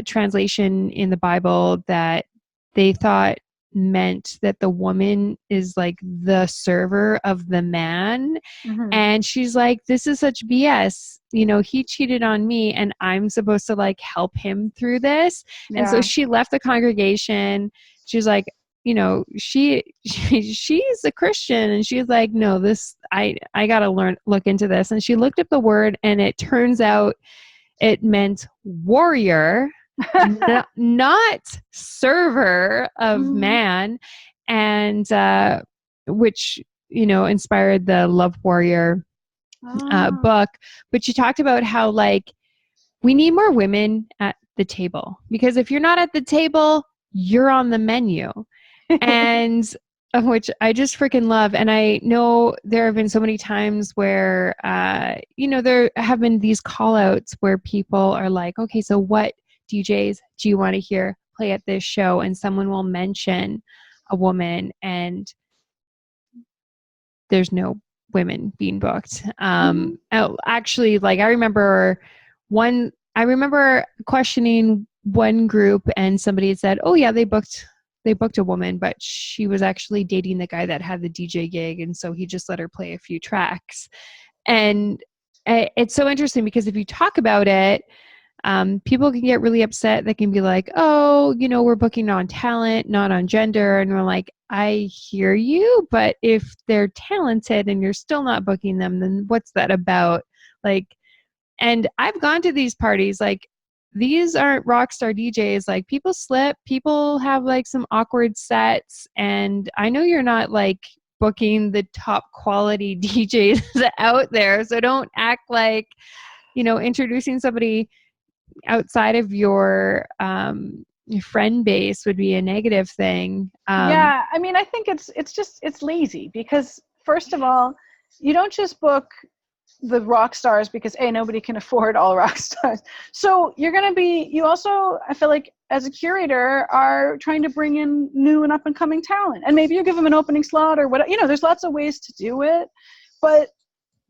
translation in the Bible that they thought meant that the woman is like the server of the man. And she's like, this is such BS. You know, he cheated on me and I'm supposed to like help him through this. Yeah. And so she left the congregation. She's like, you know, she's a Christian, and she's like, no, I gotta look into this. And she looked up the word, and it turns out it meant warrior, not server of man, and which, you know, inspired the Love Warrior book. But she talked about how, like, we need more women at the table, because if you're not at the table, you're on the menu. And which I just freaking love. And I know there have been so many times where, you know, there have been these call outs where people are like, okay, so what DJs do you want to hear play at this show? And someone will mention a woman, and there's no women being booked. Actually, like, I remember questioning one group, and somebody had said, oh yeah, they booked a woman, but she was actually dating the guy that had the DJ gig, and so he just let her play a few tracks. And it's so interesting because if you talk about it, people can get really upset. They can be like, oh, you know, we're booking on talent, not on gender. And we're like, I hear you, but if they're talented and you're still not booking them, then what's that about? Like, and I've gone to these parties, like, these aren't rock star DJs. Like, people slip, people have like some awkward sets, and I know you're not like booking the top quality DJs out there. So don't act like, you know, introducing somebody outside of your friend base would be a negative thing. Yeah, I mean, I think it's lazy, because first of all, you don't just book the rock stars because nobody can afford all rock stars. So you also, I feel like as a curator, are trying to bring in new and up and coming talent, and maybe you give them an opening slot or whatever, there's lots of ways to do it, but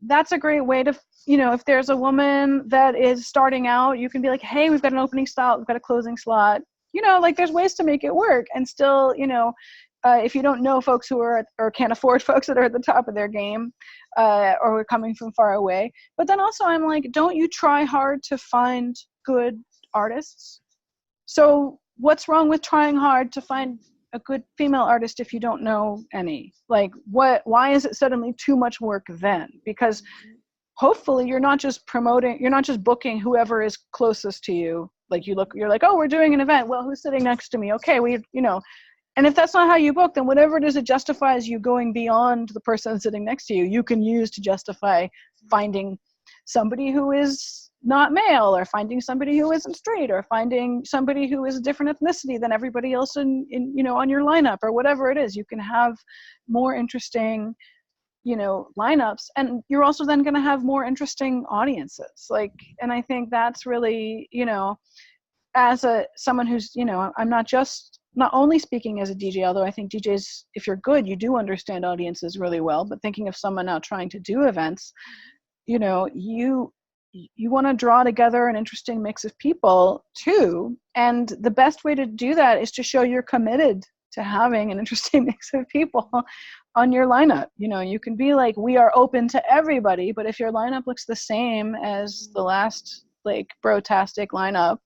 that's a great way to, if there's a woman that is starting out, you can be like, hey, we've got an opening slot, we've got a closing slot, like there's ways to make it work. And still, if you don't know folks who are, or can't afford folks that are at the top of their game, or are coming from far away. But then also I'm like, don't you try hard to find good artists? So what's wrong with trying hard to find a good female artist if you don't know any? Like, why is it suddenly too much work then? Because hopefully you're not just booking whoever is closest to you. Like you're like, oh, we're doing an event. Well, who's sitting next to me? Okay, and if that's not how you book, then whatever it is that justifies you going beyond the person sitting next to you, you can use to justify finding somebody who is not male, or finding somebody who isn't straight, or finding somebody who is a different ethnicity than everybody else in on your lineup, or whatever it is. You can have more interesting, lineups, and you're also then going to have more interesting audiences. And I think that's really, as someone who's, I'm not only speaking as a DJ, although I think DJs, if you're good, you do understand audiences really well, but thinking of someone now trying to do events, you want to draw together an interesting mix of people too. And the best way to do that is to show you're committed to having an interesting mix of people on your lineup. You can be like, we are open to everybody, but if your lineup looks the same as the last brotastic lineup,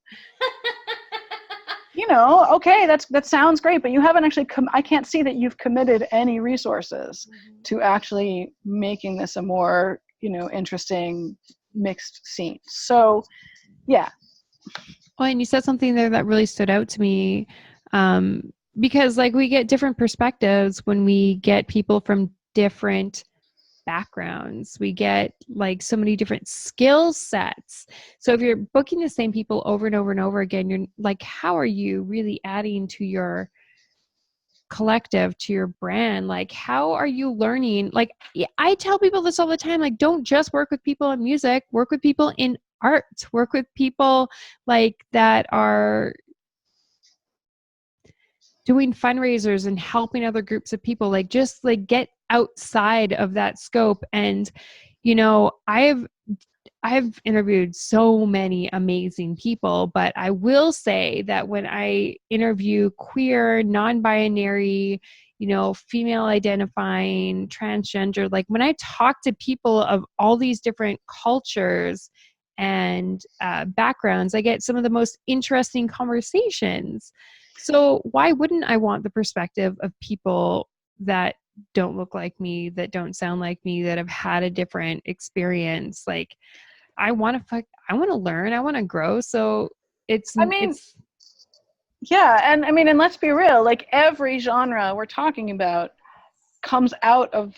okay, that sounds great, but you haven't actually I can't see that you've committed any resources to actually making this a more, interesting mixed scene. So, yeah. Well, and you said something there that really stood out to me, because we get different perspectives when we get people from different backgrounds. We get so many different skill sets. So if you're booking the same people over and over and over again, you're like, how are you really adding to your collective, to your brand? How are you learning? I tell people this all the time, don't just work with people in music, work with people in art, work with people that are doing fundraisers and helping other groups of people. Just get outside of that scope. And I've interviewed so many amazing people, but I will say that when I interview queer, non-binary, female identifying, transgender, when I talk to people of all these different cultures and backgrounds, I get some of the most interesting conversations. So why wouldn't I want the perspective of people that don't look like me, that don't sound like me, that have had a different experience? I want to learn, I want to grow. So yeah. And let's be real, every genre we're talking about comes out of,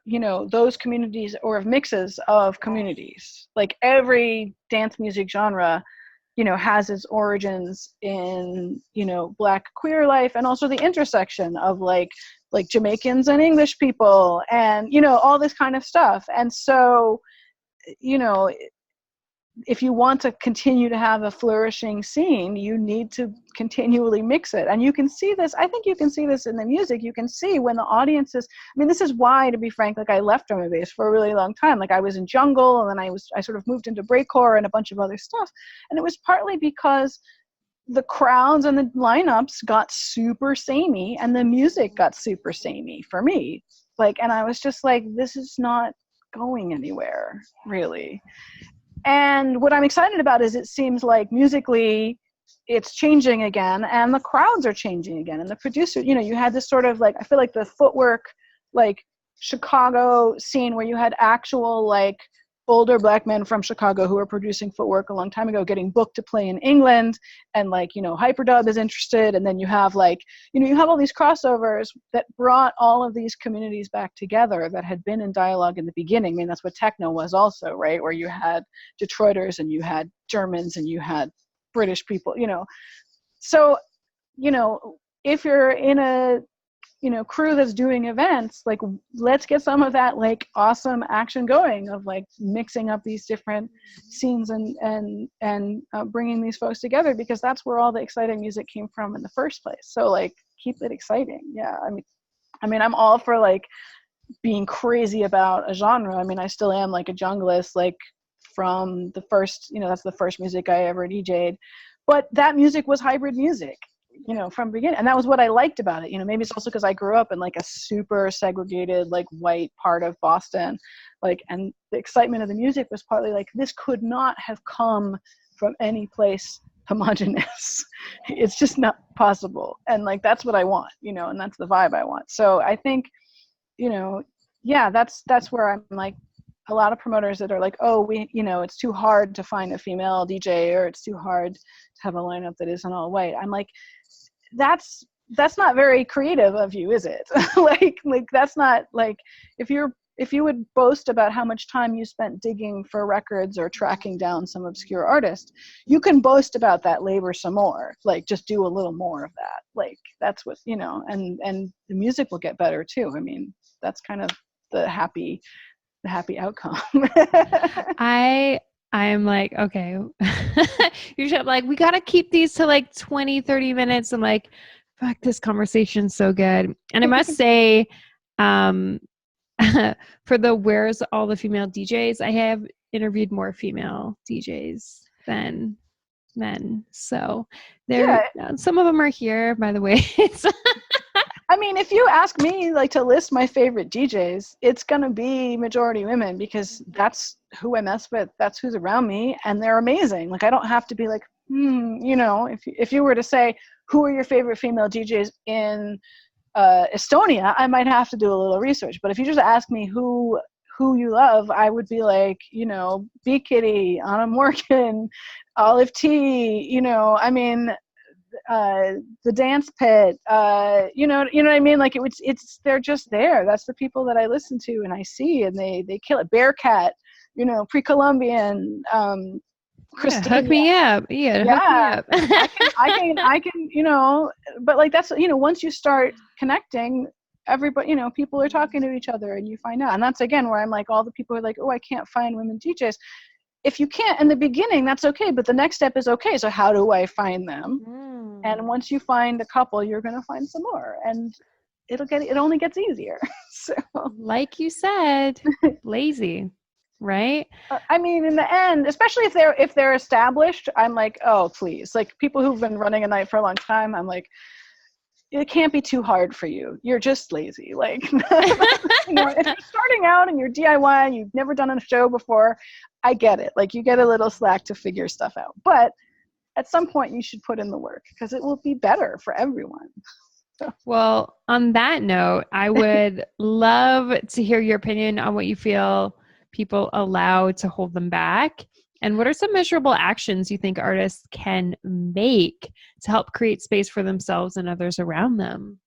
those communities, or of mixes of communities. Every dance music genre, has its origins in, Black queer life, and also the intersection of Jamaicans and English people, and, all this kind of stuff. And so, if you want to continue to have a flourishing scene, you need to continually mix it. And you can see this, I think you can see this in the music. You can see when the audiences, this is why, to be frank, I left drum and bass for a really long time. I was in jungle, and then I sort of moved into breakcore and a bunch of other stuff. And it was partly because the crowds and the lineups got super samey, and the music got super samey for me. And I was just like, this is not going anywhere, really. And what I'm excited about is it seems like musically it's changing again, and the crowds are changing again, and the producer, you had this sort of I feel like the footwork, Chicago scene where you had actual older Black men from Chicago who were producing footwork a long time ago getting booked to play in England, and Hyperdub is interested, and then you have you have all these crossovers that brought all of these communities back together that had been in dialogue in the beginning. That's what techno was also, right? Where you had Detroiters, and you had Germans, and you had British people, So, if you're in a crew that's doing events, like let's get some of that like awesome action going of like mixing up these different scenes and bringing these folks together, because that's where all the exciting music came from in the first place. So like keep it exciting. Yeah, I mean I'm all for like being crazy about a genre. I mean I still am like a junglist, like from the first, that's the first music I ever DJ'd, but that music was hybrid music, from the beginning. And that was what I liked about it. Maybe it's also because I grew up in like a super segregated, like white part of Boston. Like, and the excitement of the music was partly like, this could not have come from any place homogenous. It's just not possible. And like, that's what I want, and that's the vibe I want. So I think, yeah, that's where I'm like, a lot of promoters that are like, oh, it's too hard to find a female DJ, or it's too hard to have a lineup that isn't all white. I'm like, that's not very creative of you, is it? like that's not like, if you would boast about how much time you spent digging for records or tracking down some obscure artist, you can boast about that labor some more. Like just do a little more of that. Like that's what, and the music will get better too. I mean, that's kind of the happy outcome. I'm like, okay, you should like, we got to keep these to like 20, 30 minutes. I'm like, fuck, this conversation's so good. And I must say, for the Where's All the Female DJs, I have interviewed more female DJs than men. So some of them are here, by the way. I mean, if you ask me like to list my favorite DJs, it's going to be majority women, because that's who I mess with. That's who's around me, and they're amazing. Like I don't have to be like, if you were to say, who are your favorite female DJs in Estonia, I might have to do a little research. But if you just ask me who you love, I would be like, B Kitty, Anna Morgan, Olive T, I mean, the Dance Pit, you know what I mean? Like they're just there. That's the people that I listen to and I see, and they kill it. Bearcat, pre-Columbian, Christina. Hook me up. Yeah. Hook me up. I can, but like that's, once you start connecting, everybody, people are talking to each other and you find out. And that's again where I'm like, all the people are like, oh, I can't find women DJs. If you can't in the beginning, that's okay. But the next step is, okay, so how do I find them? And once you find a couple, you're going to find some more, and it only gets easier. So, like you said, lazy, right? I mean, in the end, especially if they're established, I'm like, oh, please. Like people who've been running a night for a long time, I'm like, it can't be too hard for you. You're just lazy. Like, if you're starting out and you're DIY and you've never done a show before, I get it. Like you get a little slack to figure stuff out. But at some point you should put in the work, because it will be better for everyone. Well, on that note, I would love to hear your opinion on what you feel people allow to hold them back. And what are some measurable actions you think artists can make to help create space for themselves and others around them?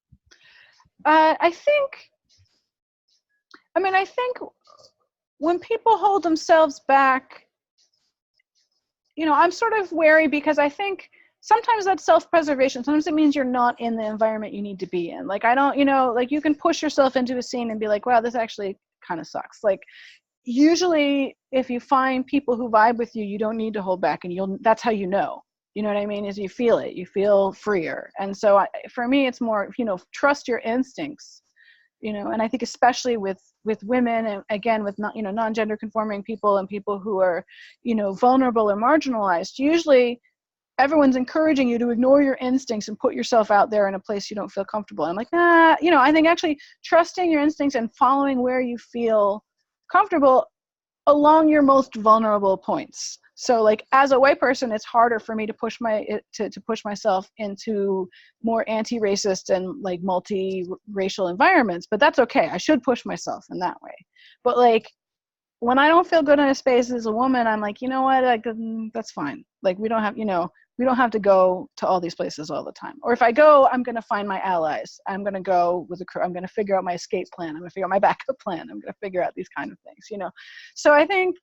I think when people hold themselves back, I'm sort of wary, because I think sometimes that's self-preservation. Sometimes it means you're not in the environment you need to be in. Like, I don't, like you can push yourself into a scene and be like, wow, this actually kind of sucks. Like, usually if you find people who vibe with you, you don't need to hold back, and that's how you know what I mean, is you feel it, you feel freer. And so for me, it's more, trust your instincts, and I think especially with women, and again, with non-gender conforming people and people who are, vulnerable or marginalized, usually everyone's encouraging you to ignore your instincts and put yourself out there in a place you don't feel comfortable. I'm like, I think actually trusting your instincts and following where you feel comfortable along your most vulnerable points. So like as a white person, it's harder for me to push myself into more anti-racist and like multi-racial environments, but that's okay. I should push myself in that way. But like when I don't feel good in a space as a woman, I'm like, you know what, like, that's fine. Like we don't have to go to all these places all the time. Or if I go, I'm going to find my allies. I'm going to go with a crew. I'm going to figure out my escape plan. I'm going to figure out my backup plan. I'm going to figure out these kind of things, So I think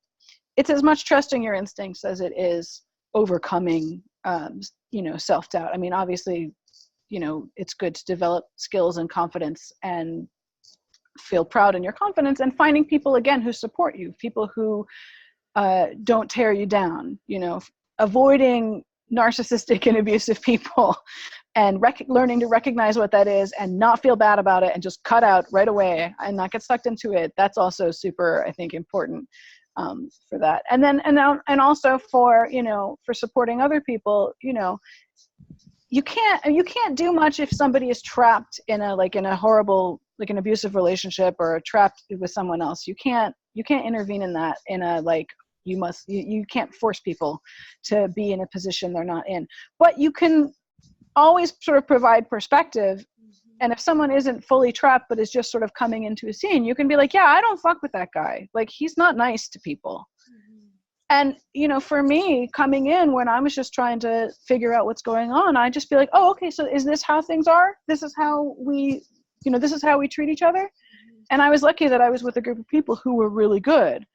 it's as much trusting your instincts as it is overcoming, self-doubt. I mean, obviously, it's good to develop skills and confidence and feel proud in your confidence, and finding people again who support you, people who don't tear you down, avoiding narcissistic and abusive people, and learning to recognize what that is and not feel bad about it and just cut out right away and not get sucked into it. That's also super, I think, important for that. And then, and also for, for supporting other people, you can't do much if somebody is trapped in a horrible, like an abusive relationship, or trapped with someone else. You can't intervene in that you can't force people to be in a position they're not in, but you can always sort of provide perspective. And if someone isn't fully trapped but is just sort of coming into a scene, you can be like, yeah, I don't fuck with that guy, like he's not nice to people. And for me, coming in when I was just trying to figure out what's going on, I just be like, oh, okay, so is this how things are? This is how we treat each other. And I was lucky that I was with a group of people who were really good.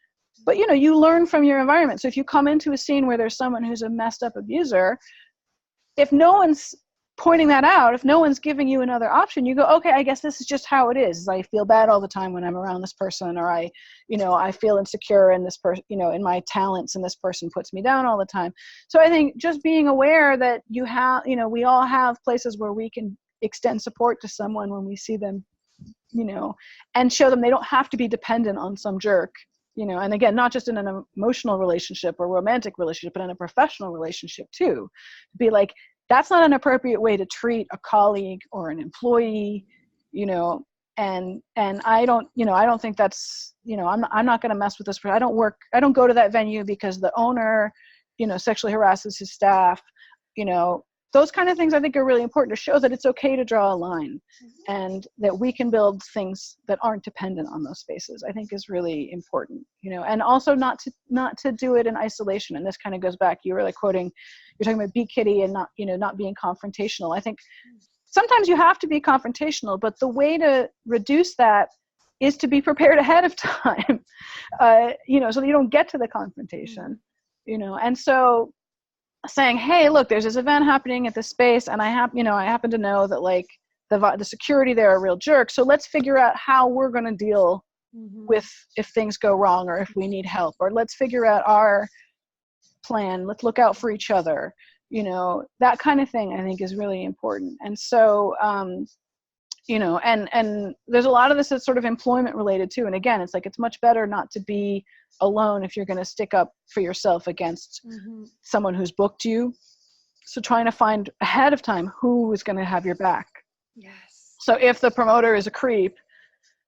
But you learn from your environment. So if you come into a scene where there's someone who's a messed up abuser, if no one's pointing that out, if no one's giving you another option, you go, okay, I guess this is just how it is. I feel bad all the time when I'm around this person, or I feel insecure in this person, in my talents, and this person puts me down all the time. So I think just being aware that we all have places where we can extend support to someone when we see them, and show them they don't have to be dependent on some jerk, and again, not just in an emotional relationship or romantic relationship, but in a professional relationship too. Be like, that's not an appropriate way to treat a colleague or an employee, and I don't think that's, I'm not going to mess with this person. I don't go to that venue because the owner, sexually harasses his staff, those kind of things I think are really important to show that it's okay to draw a line, and that we can build things that aren't dependent on those spaces, I think is really important, and also not to do it in isolation. And this kind of goes back, you were like quoting, you're talking about be kitty and not being confrontational. I think sometimes you have to be confrontational, but the way to reduce that is to be prepared ahead of time, so that you don't get to the confrontation, and so saying, hey, look, there's this event happening at this space, and I happen to know that like the security there are real jerks. So let's figure out how we're going to deal with if things go wrong, or if we need help, or let's figure out our plan. Let's look out for each other. That kind of thing I think is really important. And so, and there's a lot of this that's sort of employment related too. And again, it's like, it's much better not to be alone if you're going to stick up for yourself against someone who's booked you. So trying to find ahead of time who is going to have your back. Yes. So if the promoter is a creep,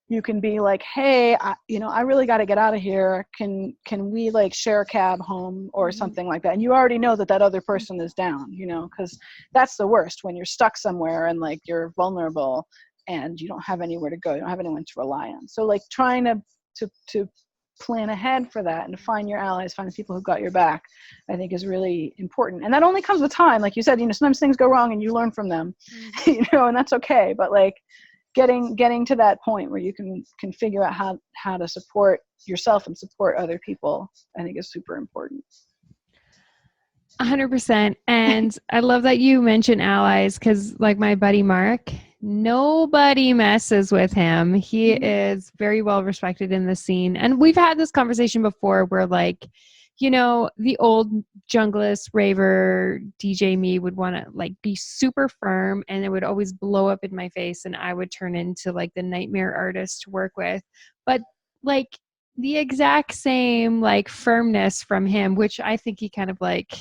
you can be like, hey, I really got to get out of here. Can we like share a cab home or something like that? And you already know that other person is down, because that's the worst, when you're stuck somewhere and like you're vulnerable and you don't have anywhere to go. You don't have anyone to rely on. So like trying to plan ahead for that and to find your allies, find the people who got your back, I think is really important. And that only comes with time. Like you said, sometimes things go wrong and you learn from them, and that's okay. But like getting to that point where you can figure out how to support yourself and support other people, I think is super important. 100%. And I love that you mention allies, because like my buddy Mark, nobody messes with him. He is very well respected in the scene. And we've had this conversation before where like, the old junglist raver DJ me would want to like be super firm, and it would always blow up in my face, and I would turn into like the nightmare artist to work with. But like the exact same like firmness from him, which I think he kind of like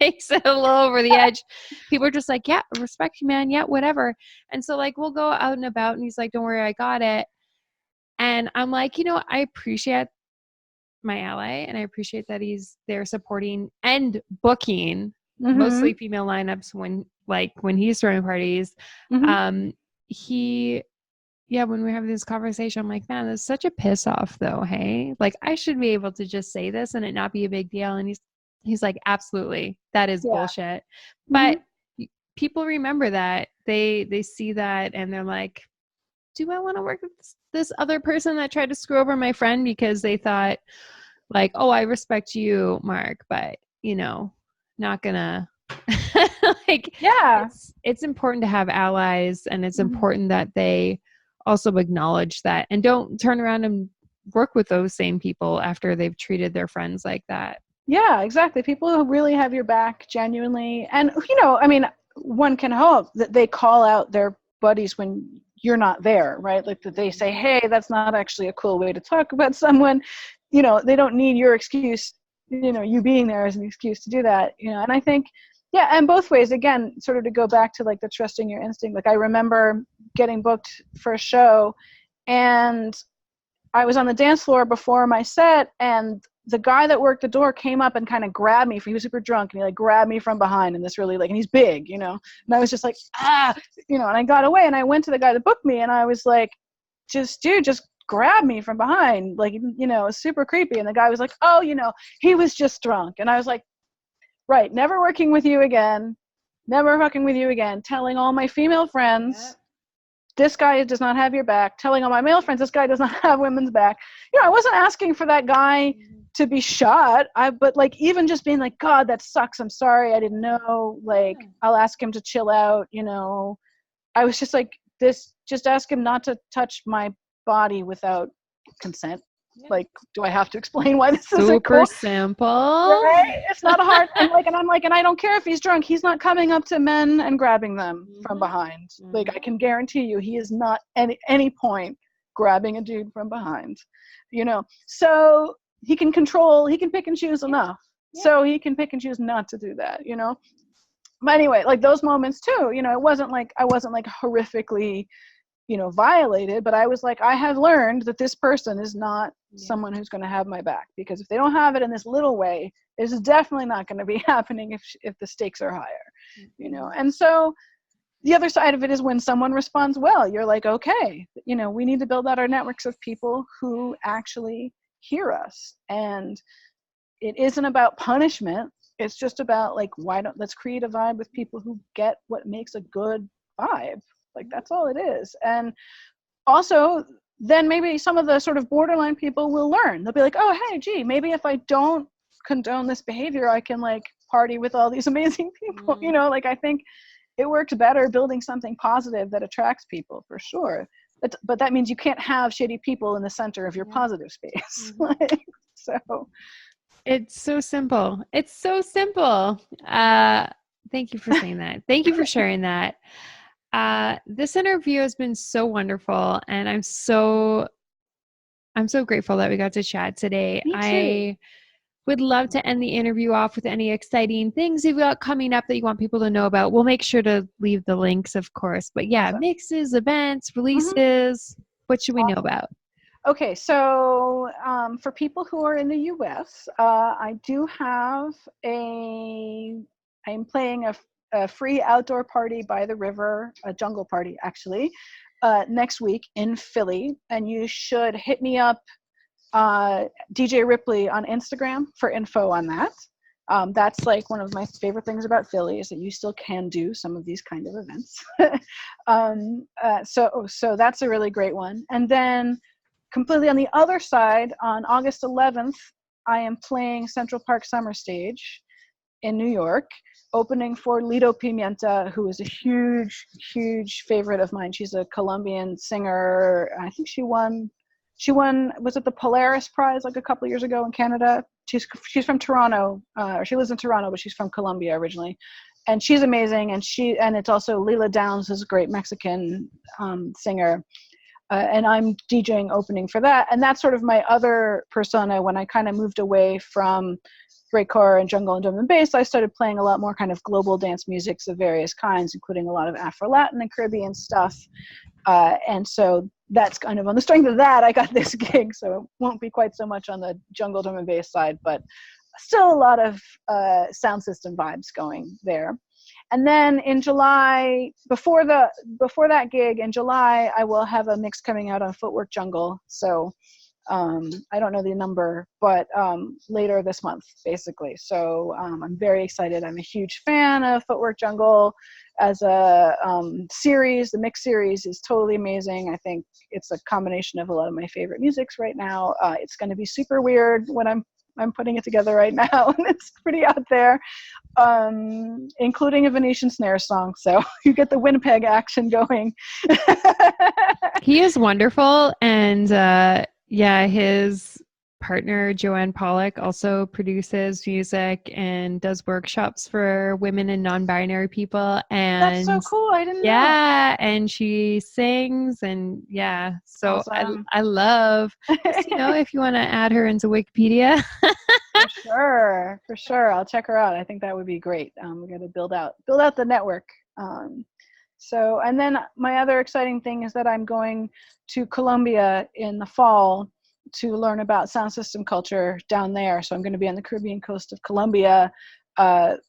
takes it a little over the edge. People are just like, yeah, respect you, man. Yeah, whatever. And so like we'll go out and about, and he's like, don't worry, I got it. And I'm like, I appreciate my ally, and I appreciate that he's there supporting and booking mostly female lineups when he's throwing parties. When we're having this conversation, I'm like, man, that's such a piss off though. Hey, like I should be able to just say this and it not be a big deal. And he's like, absolutely, that is bullshit. But people remember that, they see that, and they're like, do I want to work with this other person that tried to screw over my friend because they thought like, oh, I respect you, Mark, but not gonna Like, Yeah. it's important to have allies, and it's important that they also acknowledge that and don't turn around and work with those same people after they've treated their friends like that. Yeah, exactly. People who really have your back genuinely. And, you know, I mean, one can hope that they call out their buddies when you're not there, right? Like that they say, hey, that's not actually a cool way to talk about someone. You know, they don't need your excuse, you know, you being there as an excuse to do that, you know. And I think, yeah, and both ways, again, sort of to go back to like the trusting your instinct. Like I remember getting booked for a show, and I was on the dance floor before my set, and the guy that worked the door came up and kind of grabbed me. He was super drunk, and he like grabbed me from behind, and this really like, and he's big, you know, and I was just like, you know, and I got away, and I went to the guy that booked me, and I was like, just grab me from behind, like, you know, it was super creepy. And the guy was like, oh, you know, he was just drunk. And I was like, right, never working with you again, never fucking with you again. Telling all my female friends, this guy does not have your back. Telling all my male friends, this guy does not have women's back. You know, I wasn't asking for that guy to be shot. But like, even just being like, God, that sucks. I'm sorry. I didn't know. Like, I'll ask him to chill out. You know, I was just like, just ask him not to touch my body without consent. Like, do I have to explain why this is super cool? simple? Right? It's not a hard thing. Like, and I'm like, and I don't care if he's drunk. He's not coming up to men and grabbing them from behind. Like, I can guarantee you, he is not at any point grabbing a dude from behind. You know, so he can pick and choose enough. So he can pick and choose not to do that. You know. But anyway, like those moments too. You know, I wasn't like horrifically, you know, violated, but I was like, I have learned that this person is not someone who's going to have my back, because if they don't have it in this little way, it's definitely not going to be happening if the stakes are higher, you know. And so the other side of it is when someone responds well, you're like, okay, you know, we need to build out our networks of people who actually hear us. And it isn't about punishment. It's just about like, let's create a vibe with people who get what makes a good vibe. Like, that's all it is. And also, then maybe some of the sort of borderline people will learn. They'll be like, oh, hey, gee, maybe if I don't condone this behavior, I can like party with all these amazing people. You know, like, I think it works better building something positive that attracts people, for sure. But that means you can't have shitty people in the center of your positive space. So it's so simple. It's so simple. Thank you for saying that. Thank you for sharing that. This interview has been so wonderful, and I'm so grateful that we got to chat today. I would love to end the interview off with any exciting things you've got coming up that you want people to know about. We'll make sure to leave the links, of course. But yeah, mixes, events, releases. What should we know about? Okay, so for people who are in the US, I do have I'm playing a free outdoor party by the river, a jungle party actually, next week in Philly. And you should hit me up, DJ Ripley on Instagram for info on that. That's like one of my favorite things about Philly is that you still can do some of these kind of events. So that's a really great one. And then completely on the other side, on August 11th, I am playing Central Park Summer Stage in New York, opening for Lido Pimienta, who is a huge, huge favorite of mine. She's a Colombian singer. I think she won, was it the Polaris Prize like a couple of years ago in Canada? She's from Toronto, or she lives in Toronto, but she's from Colombia originally. And she's amazing. And it's also Lila Downs, who's a great Mexican singer. And I'm DJing opening for that. And that's sort of my other persona. When I kind of moved away from breakcore and jungle and drum and bass, I started playing a lot more kind of global dance musics of various kinds, including a lot of Afro-Latin and Caribbean stuff. And so that's kind of on the strength of that, I got this gig. So it won't be quite so much on the jungle drum and bass side, but still a lot of sound system vibes going there. And then in July, before that gig in July, I will have a mix coming out on Footwork Jungle. So I don't know the number, but later this month, basically. So I'm very excited. I'm a huge fan of Footwork Jungle as a series. The mix series is totally amazing. I think it's a combination of a lot of my favorite musics right now. It's going to be super weird when I'm I'm putting it together right now, and it's pretty out there, including a Venetian snare song. So you get the Winnipeg action going. He is wonderful, and his partner Joanne Pollock also produces music and does workshops for women and non-binary people. And that's so cool. I didn't know. Yeah, and she sings, and so Awesome. I love, if you want to add her into Wikipedia. For sure. I'll check her out. I think that would be great. We got to build out the network. So, and then my other exciting thing is that I'm going to Colombia in the fall to learn about sound system culture down there. So I'm going to be on the Caribbean coast of Colombia,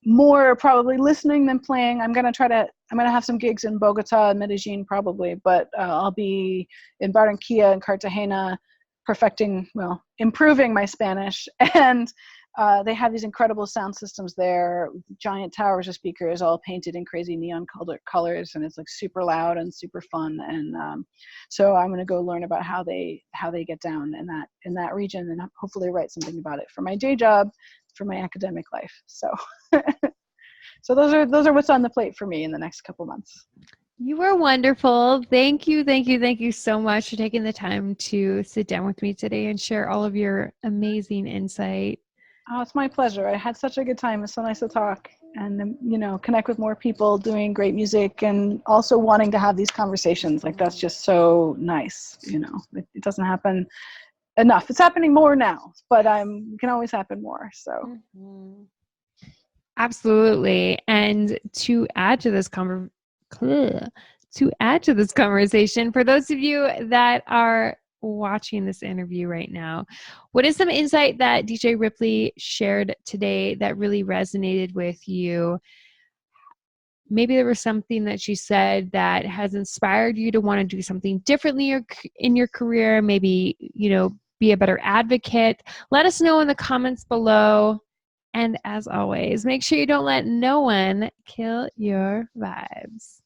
more probably listening than playing. I'm going to have some gigs in Bogota and Medellin probably, but I'll be in Barranquilla and Cartagena improving my Spanish. And they have these incredible sound systems there, giant towers of speakers all painted in crazy neon colors, and it's like super loud and super fun. And so I'm going to go learn about how they get down in that region, and hopefully write something about it for my day job, for my academic life. So so those are what's on the plate for me in the next couple months. You were wonderful. Thank you so much for taking the time to sit down with me today and share all of your amazing insight. Oh, it's my pleasure. I had such a good time. It's so nice to talk and, connect with more people doing great music, and also wanting to have these conversations. Like, that's just so nice. It doesn't happen enough. It's happening more now, but it can always happen more. So. Mm-hmm. Absolutely. And to add to this conversation, for those of you that are watching this interview right now, what is some insight that DJ Ripley shared today that really resonated with you? Maybe there was something that she said that has inspired you to want to do something differently in your career, maybe, be a better advocate. Let us know in the comments below. And as always, make sure you don't let no one kill your vibes.